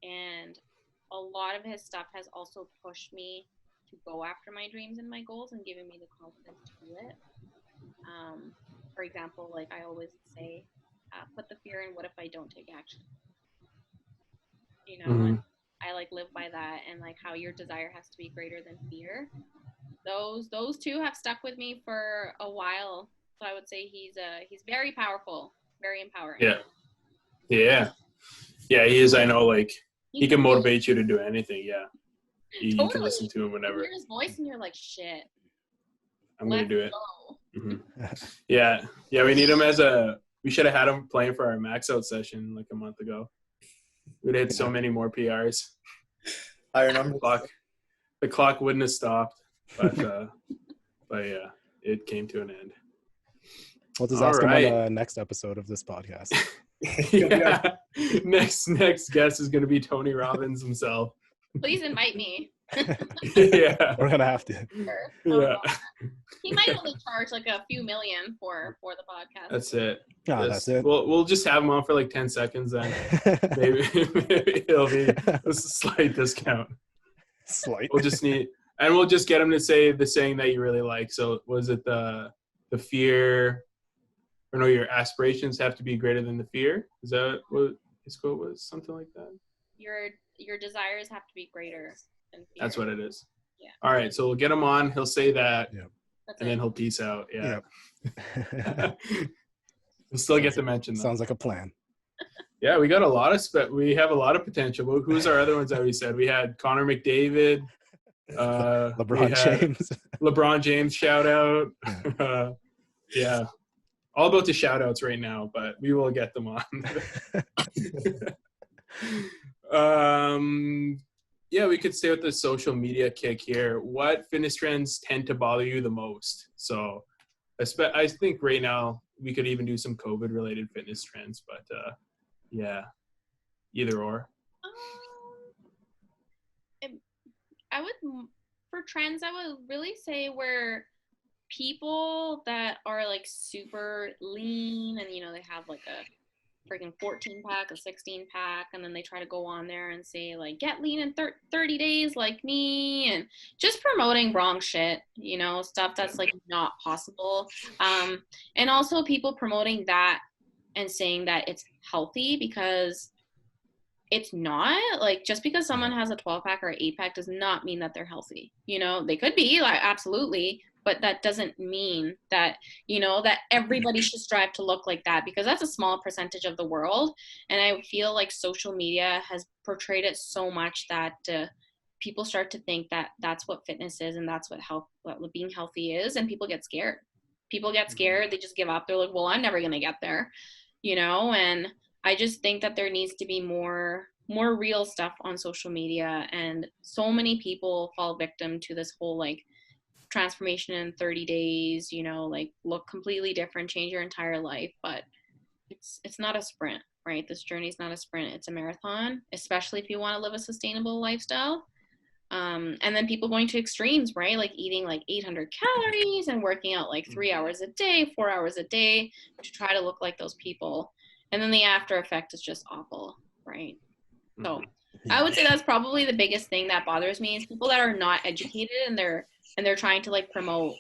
And a lot of his stuff has also pushed me to go after my dreams and my goals and given me the confidence to do it. For example, like I always say, put the fear in what if I don't take action? You know, and I like live by that, and like how your desire has to be greater than fear. Those two have stuck with me for a while. So I would say he's very powerful, very empowering. Yeah, he is. I know, like he can motivate you to do anything. Yeah, you can listen to him whenever. You hear his voice and you're like, shit, I'm gonna do it. Yeah, we need him we should have had him playing for our max out session like a month ago. We'd hit so many more PRs. I remember the clock wouldn't have stopped, but yeah, it came to an end. We'll just ask him on the next episode of this podcast. Yeah. Next guest is going to be Tony Robbins himself. Please invite me. Yeah, we're gonna have to. Yeah. He might only charge like a few million for the podcast. That's it. That's it. We'll just have him on for like 10 seconds then. maybe it'll be a slight discount. Slight. We'll just get him to say the saying that you really like. So was it the fear, or no, your aspirations have to be greater than the fear? Is that what his quote was? Something like that? Your desires have to be greater than fear. That's what it is. Yeah. All right, so we'll get him on. He'll say that, That's and it. then he'll peace out. Yeah. Yep. We'll still get to mention that. Sounds like a plan. Yeah, we got a lot of we have a lot of potential. Who's our other ones that we said? We had Connor McDavid. LeBron James shout out. Yeah. All about the shout outs right now, but we will get them on. Yeah, we could stay with the social media kick here. What fitness trends tend to bother you the most? So I think right now we could even do some COVID related fitness trends, but yeah. Either or. I would, for trends, I would really say where people that are like super lean and, you know, they have like a freaking 14 pack, a 16 pack, and then they try to go on there and say like, get lean in 30 days like me, and just promoting wrong shit, you know, stuff that's like not possible. And also people promoting that and saying that it's healthy, because it's not. Like, just because someone has a 12 pack or 8 pack does not mean that they're healthy. You know, they could be, like, absolutely, but that doesn't mean that, you know, that everybody should strive to look like that, because that's a small percentage of the world. And I feel like social media has portrayed it so much that people start to think that that's what fitness is, and that's what being healthy is, and people get scared. People get scared. They just give up. They're like, well, I'm never going to get there, you know. And I just think that there needs to be more real stuff on social media, and so many people fall victim to this whole like transformation in 30 days, you know, like look completely different, change your entire life. But it's not a sprint, right? This journey is not a sprint, it's a marathon, especially if you want to live a sustainable lifestyle. And then people going to extremes, right? Like eating like 800 calories and working out like 3 hours a day, 4 hours a day to try to look like those people. And then the after effect is just awful, right? So I would say that's probably the biggest thing that bothers me, is people that are not educated, and they're trying to like promote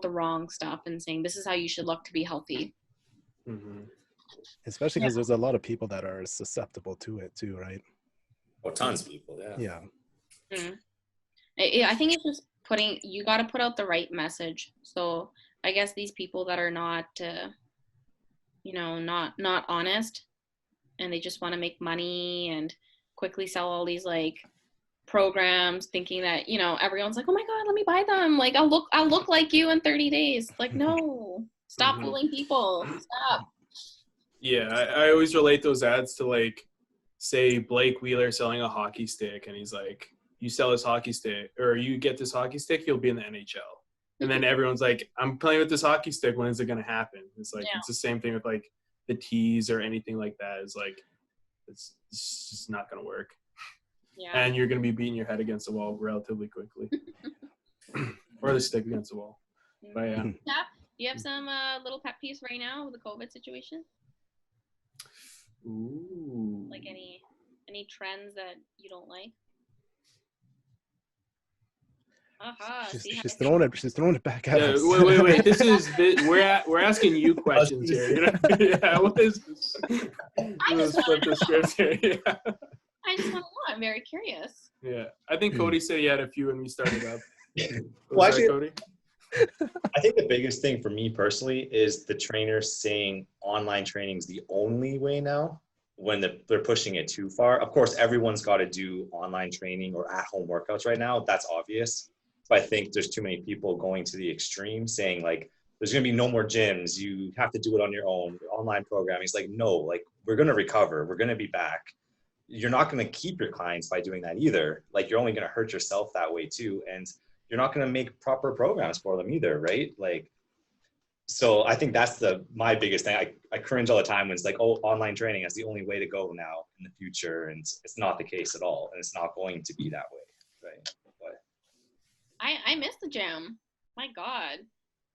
the wrong stuff and saying this is how you should look to be healthy. Especially because there's a lot of people that are susceptible to it too, right? Oh, tons of people, yeah. I think it's just you got to put out the right message. So I guess these people that are not you know, not honest, and they just want to make money and quickly sell all these like programs, thinking that, you know, everyone's like, oh my god, let me buy them, like I'll look like you in 30 days. Like, no, stop fooling people, stop. I always relate those ads to, like, say Blake Wheeler selling a hockey stick, and he's like, you sell this hockey stick, or you get this hockey stick, you'll be in the NHL. And then everyone's like, I'm playing with this hockey stick, when is it going to happen? It's like, it's the same thing with like the tees or anything like that. It's like, it's just not going to work. And you're going to be beating your head against the wall relatively quickly. Or the stick against the wall. But yeah. Do you have some little pet peeves right now with the COVID situation? Ooh. Like any trends that you don't like? She's throwing it back at us. Wait. We're asking you questions here. You know? What is this? Let's flip the script here. Yeah. I just want to know. I'm very curious. Yeah, I think Cody said he had a few when we started up. Well, actually, Cody? I think the biggest thing for me personally is the trainers saying online training is the only way now, when they're pushing it too far. Of course, everyone's got to do online training or at-home workouts right now. That's obvious. But I think there's too many people going to the extreme, saying like, there's going to be no more gyms. You have to do it on your own. Online programming. It's like, no, like, we're going to recover. We're going to be back. You're not going to keep your clients by doing that either. Like, you're only going to hurt yourself that way too. And you're not going to make proper programs for them either, right? Like, so I think that's my biggest thing. I cringe all the time when it's like, oh, online training is the only way to go now in the future. And it's not the case at all. And it's not going to be that way, right? But I miss the gym. My God.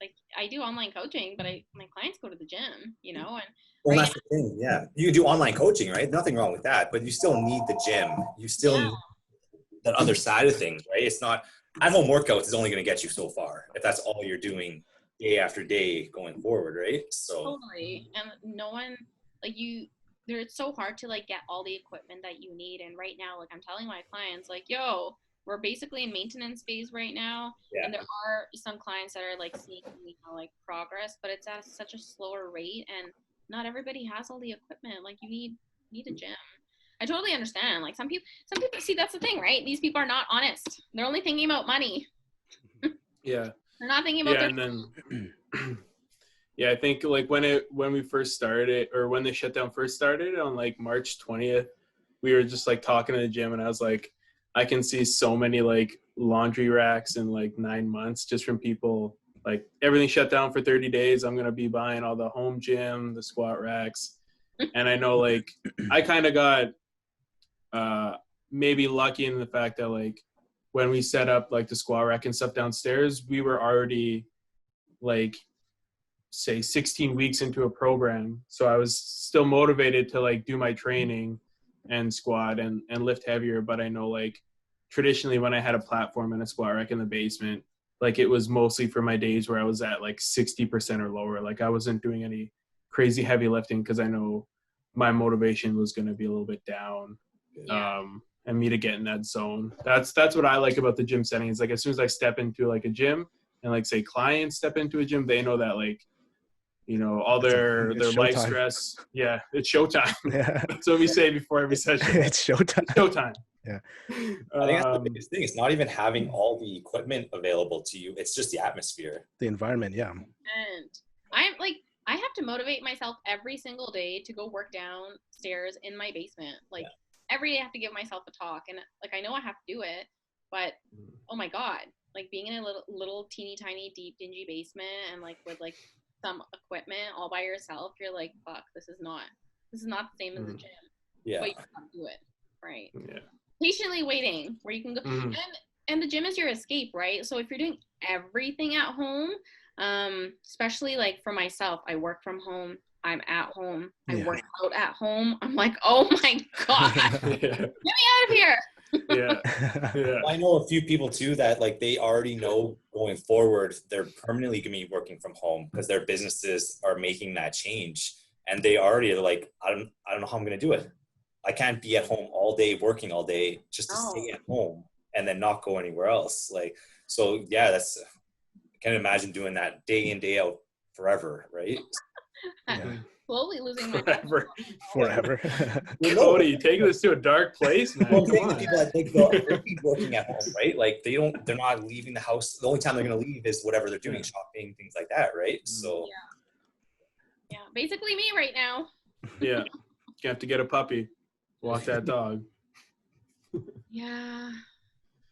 Like, I do online coaching, but my clients go to the gym, you know? And well, that's the thing, yeah. You do online coaching, right? Nothing wrong with that, but you still need the gym. You still need that other side of things, right? It's not, at-home workouts is only going to get you so far if that's all you're doing day after day going forward, right? So totally. And no one, like, it's so hard to like get all the equipment that you need. And right now, like, I'm telling my clients, like, yo, we're basically in maintenance phase right now. And there are some clients that are like seeing, you know, like progress, but it's at such a slower rate, and not everybody has all the equipment. Like, you need a gym. I totally understand. Like, some people see, that's the thing, right? These people are not honest. They're only thinking about money. Yeah. They're not thinking about and then I think like when we first started, or when the shutdown first started on like March 20th, we were just like talking to the gym, and I was like, I can see so many like laundry racks in like 9 months just from people, like, everything shut down for 30 days. I'm going to be buying all the home gym, the squat racks. And I know, like, I kind of got maybe lucky in the fact that like when we set up like the squat rack and stuff downstairs, we were already like say 16 weeks into a program. So I was still motivated to like do my training and squat and lift heavier. But I know like traditionally when I had a platform and a squat rack in the basement, like it was mostly for my days where I was at like 60% or lower. Like I wasn't doing any crazy heavy lifting because I know my motivation was going to be a little bit down. And me to get in that zone. That's what I like about the gym setting. Is like as soon as I step into like a gym and like say clients step into a gym, they know that like, you know, all their life stress. Yeah, it's showtime. Yeah. That's what we say before every session. It's showtime. It's showtime. Yeah. I think that's the biggest thing. It's not even having all the equipment available to you. It's just the atmosphere. The environment, yeah. And I'm like, I have to motivate myself every single day to go work downstairs in my basement. Like every day I have to give myself a talk, and like I know I have to do it, but oh my god, like being in a little teeny tiny deep dingy basement and like with like some equipment all by yourself, you're like, fuck, this is not the same as the gym. Yeah. But you have to do it, right? Yeah. Patiently waiting where you can go, and the gym is your escape, right? So if you're doing everything at home, especially like for myself, I work from home. I'm at home. I work out at home. I'm like, oh my god, get me out of here. Yeah. I know a few people too that like they already know going forward they're permanently going to be working from home because their businesses are making that change, and they already are like, I don't know how I'm going to do it. I can't be at home all day working all day just to stay at home and then not go anywhere else. Like, so yeah, I can't imagine doing that day in, day out forever, right? Slowly losing my forever. Cody, taking this to a dark place, man. Well, I'm people that think they'll be working at home, right? Like they're not leaving the house. The only time they're going to leave is whatever they're doing, shopping, things like that, right? So yeah, basically me right now. Yeah, you have to get a puppy, walk that dog. Yeah,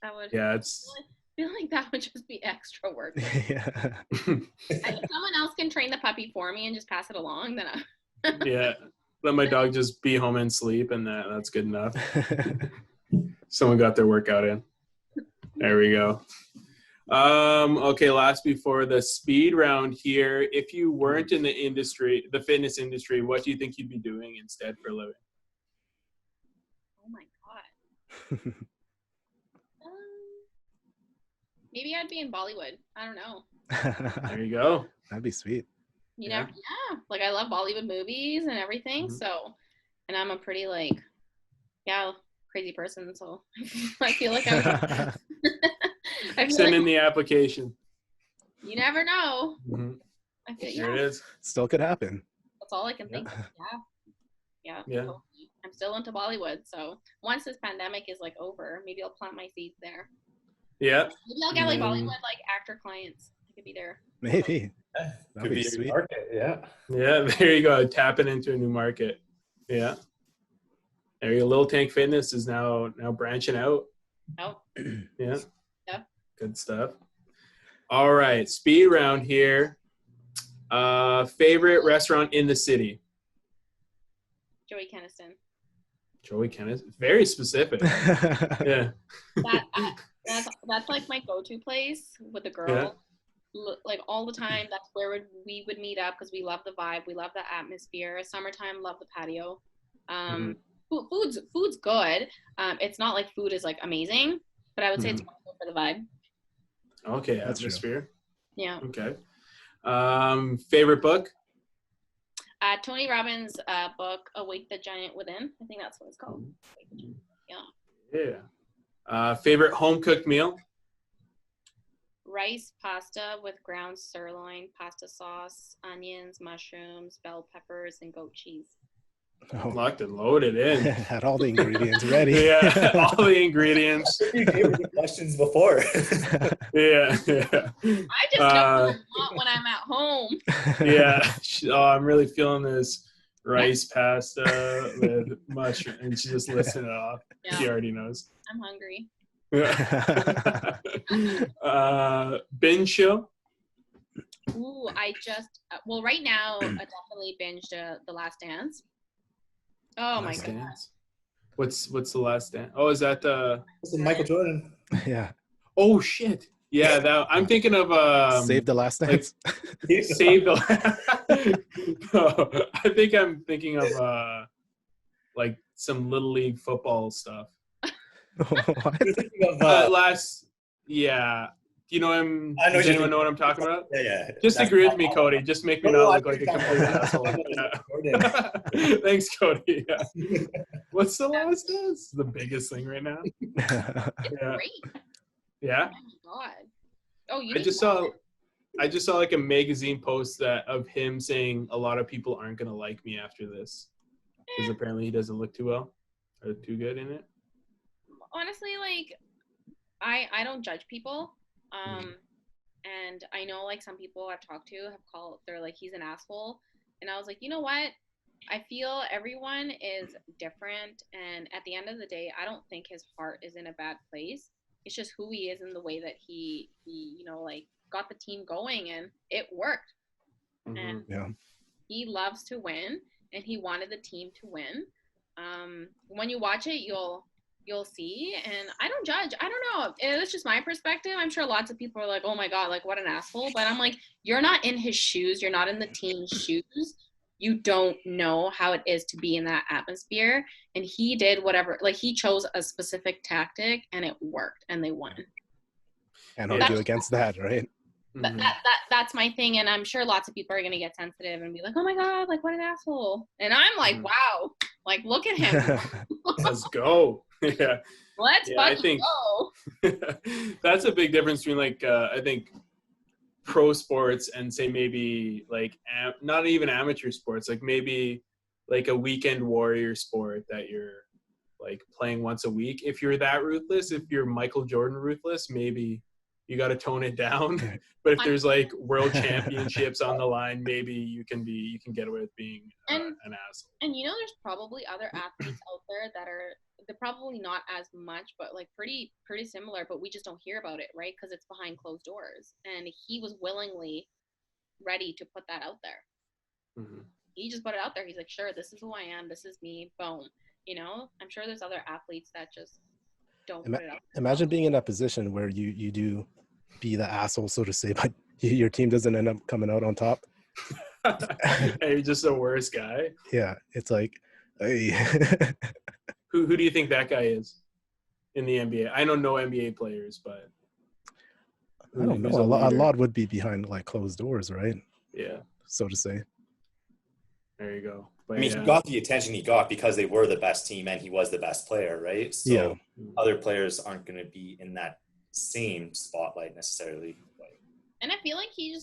that would. Yeah, it's. I feel like that would just be extra work. Yeah. If someone else can train the puppy for me and just pass it along, then Yeah, let my dog just be home and sleep, and that's good enough. Someone got their workout in. There we go. Okay, last before the speed round here. If you weren't in the fitness industry, what do you think you'd be doing instead for a living? Oh my god. Maybe I'd be in Bollywood. I don't know. There you go. That'd be sweet. You know, like I love Bollywood movies and everything. So, and I'm a pretty like, crazy person. So I feel like I'm Send in the application. You never know. Mm-hmm. I feel, Here it is. Still could happen. That's all I can think of. Yeah. Totally. I'm still into Bollywood. So once this pandemic is like over, maybe I'll plant my seeds there. Yeah. Maybe I'll get like Bollywood like actor clients. I could be there. Maybe. Could be sweet. Market, yeah. Yeah, there you go. Tapping into a new market. Yeah. There you go. Little Tank Fitness is now branching out. Oh. Yeah. Yep. Good stuff. All right. Speed round here. Favorite restaurant in the city? Joey Keniston. Joey Keniston. Very specific. Yeah. That's like my go-to place with the girl. Like all the time, that's where we would meet up because we love the vibe, we love the atmosphere. Summertime, love the patio. Food's good. It's not like food is like amazing, but I would say it's more for the vibe. Okay, atmosphere. Yeah. Okay. Favorite book? Tony Robbins' book, Awake the Giant Within. I think that's what it's called. Yeah. Favorite home cooked meal? Rice pasta with ground sirloin, pasta sauce, onions, mushrooms, bell peppers, and goat cheese. Locked and loaded in. Had all the ingredients ready. Yeah, all the ingredients. You gave me questions before. Yeah. I just know what I want when I'm at home. Yeah. Oh, I'm really feeling this rice pasta with mushroom, and she just listed it off. Yeah. She already knows. I'm hungry. Binge show? Ooh, right now I definitely binged The Last Dance. Oh my god. What's the last dance? Oh, is that the? This is Michael Jordan. Yeah. Oh shit! Yeah, that I'm thinking of Save the Last like Dance. save the. No, I think I'm thinking of like some little league football stuff. What? You're thinking of, Yeah. Do you know him? I know Does what you're anyone know what I'm thinking. talking about? Yeah. Just That's agree with not me, all. Cody. Just make me No, not I look know like a you're complete talking asshole. about Yeah. Jordan. Thanks, Cody. Yeah. What's the last dance? The biggest thing right now. It's Yeah. great. Yeah. Oh my god. Oh, you I need just to watch saw like a magazine post of him saying a lot of people aren't gonna like me after this because apparently he doesn't look too well or too good in it. honestly, like I don't judge people. And I know like some people I've talked to have called they're like he's an asshole. And I was like, you know what? I feel everyone is different, and at the end of the day, I don't think his heart is in a bad place. It's just who he is and the way that he like got the team going, and it worked. And Yeah. he loves to win, and he wanted the team to win. When you watch it, you'll see. And I don't judge. I don't know. It's just my perspective. I'm sure lots of people are like, oh my god, like what an asshole. But I'm like, you're not in his shoes. You're not in the team's shoes. You don't know how it is to be in that atmosphere. And he did whatever, like he chose a specific tactic, and it worked, and they won. Can't argue against that, right? But that's my thing, and I'm sure lots of people are gonna get sensitive and be like, "Oh my god, like what an asshole!" And I'm like, "Wow, like look at him, Let's go." Yeah. let's I fucking think go." that's a big difference between like I think pro sports and say maybe like not even amateur sports, like maybe like a weekend warrior sport that you're like playing once a week. If you're that ruthless, if you're Michael Jordan ruthless, maybe you got to tone it down. But if there's like world championships on the line, maybe you can get away with being an asshole. And you know, there's probably other athletes out there that they're probably not as much, but like pretty similar, but we just don't hear about it, right? Because it's behind closed doors. And he was willingly ready to put that out there. He just put it out there. He's like, sure, this is who I am. This is me. Boom. You know, I'm sure there's other athletes that just don't put it out there. Imagine being in that position where you do be the asshole, so to say, but your team doesn't end up coming out on top. Hey, you're just the worst guy. Yeah, it's like, hey. Who do you think that guy is in the NBA? I know no NBA players, but I don't know. A lot would be behind like closed doors, right? Yeah, so to say. There you go. But I mean, he got the attention he got because they were the best team and he was the best player, right? So other players aren't going to be in that same spotlight necessarily. And I feel like he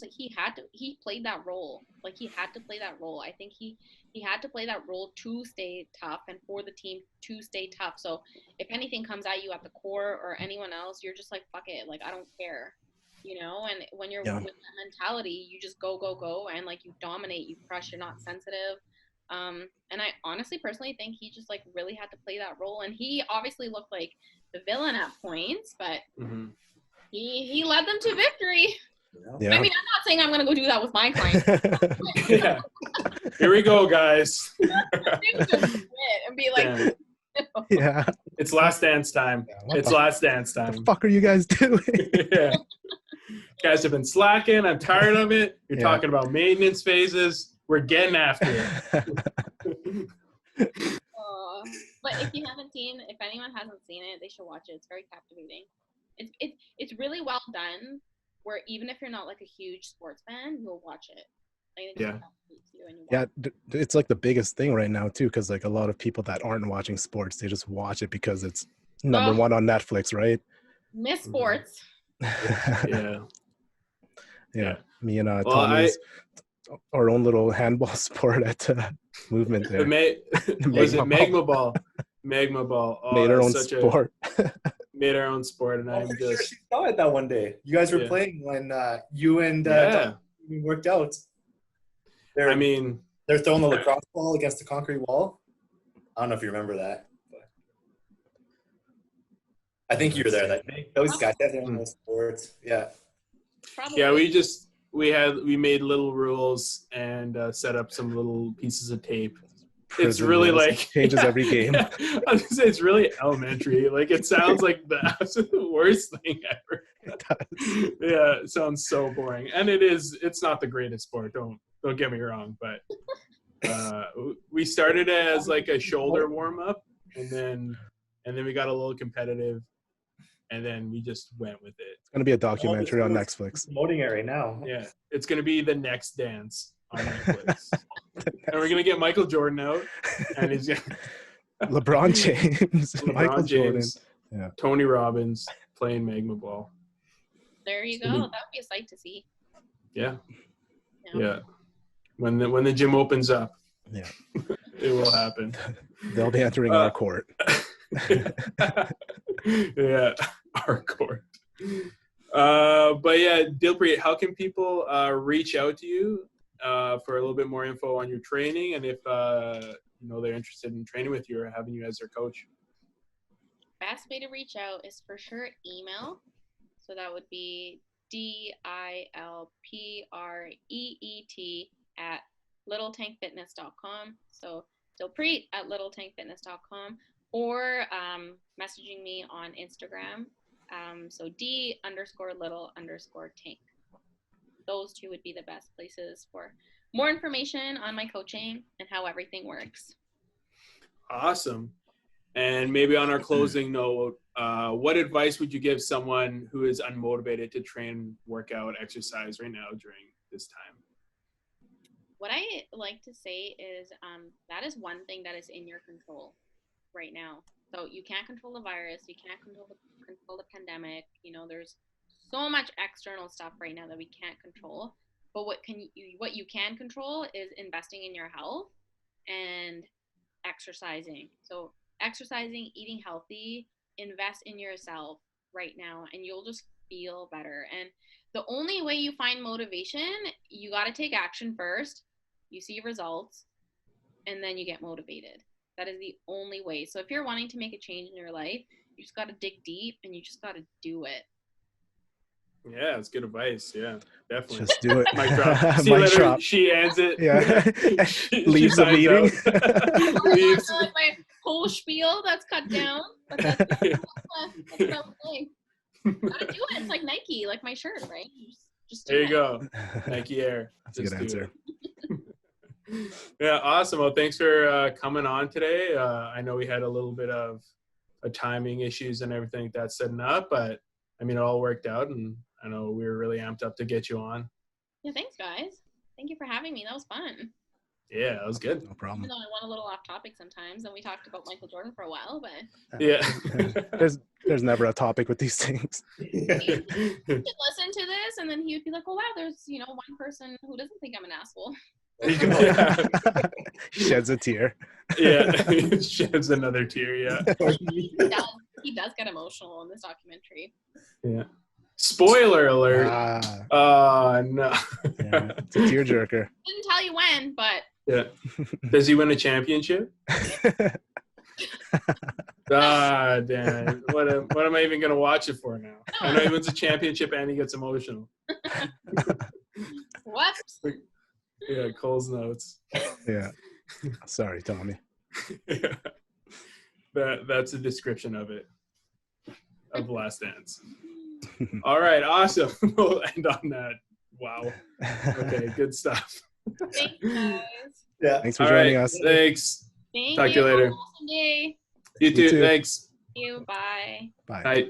played that role. Like he had to play that role. I think he had to play that role to stay tough and for the team to stay tough. So if anything comes at you at the core or anyone else, you're just like, fuck it. Like, I don't care, you know? And when you're with that mentality, you just go. And like you dominate, you crush, you're not sensitive. And I honestly personally think he just like really had to play that role. And he obviously looked like the villain at points, but he led them to victory. Yeah. I mean, I'm not saying I'm gonna go do that with my clients. Yeah. Here we go, guys. And be like, yeah, it's last dance time. It's last dance time. What the fuck are you guys doing? Yeah. You guys have been slacking. I'm tired of it. You're talking about maintenance phases. We're getting after it. But if anyone hasn't seen it, they should watch it. It's very captivating. It's really well done. Where even if you're not like a huge sports fan, you'll watch it. It's like the biggest thing right now too, because like a lot of people that aren't watching sports, they just watch it because it's number one on Netflix, right? Miss sports. Yeah. Me and Tommy's our own little handball sport at Movement there. Was it Magma Ball? Magma Ball. Oh, made our own sport. Made our own sport, and I'm just. Sure she saw it that one day. You guys were playing when you and worked out. They're throwing the lacrosse ball against the concrete wall. I don't know if you remember that. But I think you were there that day. Those guys have their own sports. Yeah. Probably. Yeah, we made little rules and set up some little pieces of tape it's really rules. like Changes every game. Yeah, I was gonna say it's really elementary. Like it sounds like the absolute worst thing ever. It does. Yeah, it sounds so boring, and it is. It's not the greatest sport. Don't get me wrong, but we started as like a shoulder warm up, and then we got a little competitive, and then we just went with it. It's gonna be a documentary on Netflix. Promoting it right now. Yeah, it's gonna be the next dance on Netflix, and we're gonna get Michael Jordan out, and he's gonna LeBron James, Michael Jordan, yeah, Tony Robbins playing Magma Ball. There you go. That would be a sight to see. Yeah. When the gym opens up, yeah, it will happen. They'll be entering our court. Yeah, our court. But yeah, Dilpreet, how can people reach out to you for a little bit more info on your training, and if they're interested in training with you or having you as their coach? Best way to reach out is for sure email. So that would be dilpreet@littletankfitness.com. So dilpreet@littletankfitness.com, or messaging me on Instagram. So D_little_tank. Those two would be the best places for more information on my coaching and how everything works. Awesome. And maybe on our closing note, what advice would you give someone who is unmotivated to train, workout, exercise right now during this time? What I like to say is that is one thing that is in your control right now. So you can't control the virus. You can't control the pandemic. There's so much external stuff right now that we can't control. But what you can control is investing in your health and exercising. So exercising, eating healthy, invest in yourself right now, and you'll just feel better. And the only way you find motivation, you got to take action first. You see results, and then you get motivated. That is the only way. So if you're wanting to make a change in your life, you just got to dig deep, and you just got to do it. Yeah, it's good advice. Yeah, definitely. Just do it. Mic drop. See Mic you later. drop. She ends it. Yeah. She Leaves the signs meeting. out. Leaves. Like my whole spiel that's cut down. But that's what I was saying. Gotta do it. It's like Nike, like my shirt, right? Just do There you it. go. Nike Air. That's a Just good do answer. it. Yeah, awesome. Well, thanks for coming on today. I know we had a little bit of timing issues and everything that's setting up, but I mean, it all worked out, and I know we were really amped up to get you on. Yeah, thanks, guys. Thank you for having me. That was fun. Yeah, that was good. No problem. Even though I went a little off topic sometimes, and we talked about Michael Jordan for a while, but Yeah. There's never a topic with these things. he could listen to this, and then he would be like, "Oh wow, there's one person who doesn't think I'm an asshole." Yeah. Sheds a tear. Yeah. Sheds another tear. Yeah. He does get emotional in this documentary. Yeah. Spoiler alert. Oh, no. Yeah, it's a tearjerker. Didn't tell you when, but Yeah. Does he win a championship? Ah, damn. What am I even going to watch it for now? I know he wins a championship and he gets emotional. whoops. Yeah, Cole's notes. Yeah. Sorry, Tommy. Yeah. That's a description of it. Of Last Dance. All right, awesome. We'll end on that. Wow. Okay, good stuff. Thanks, guys. Yeah. Thanks for All joining right, us. thanks. Thank Talk to you later. Have an awesome day. You too. too. Thanks. Thank you. Bye. Bye. Bye.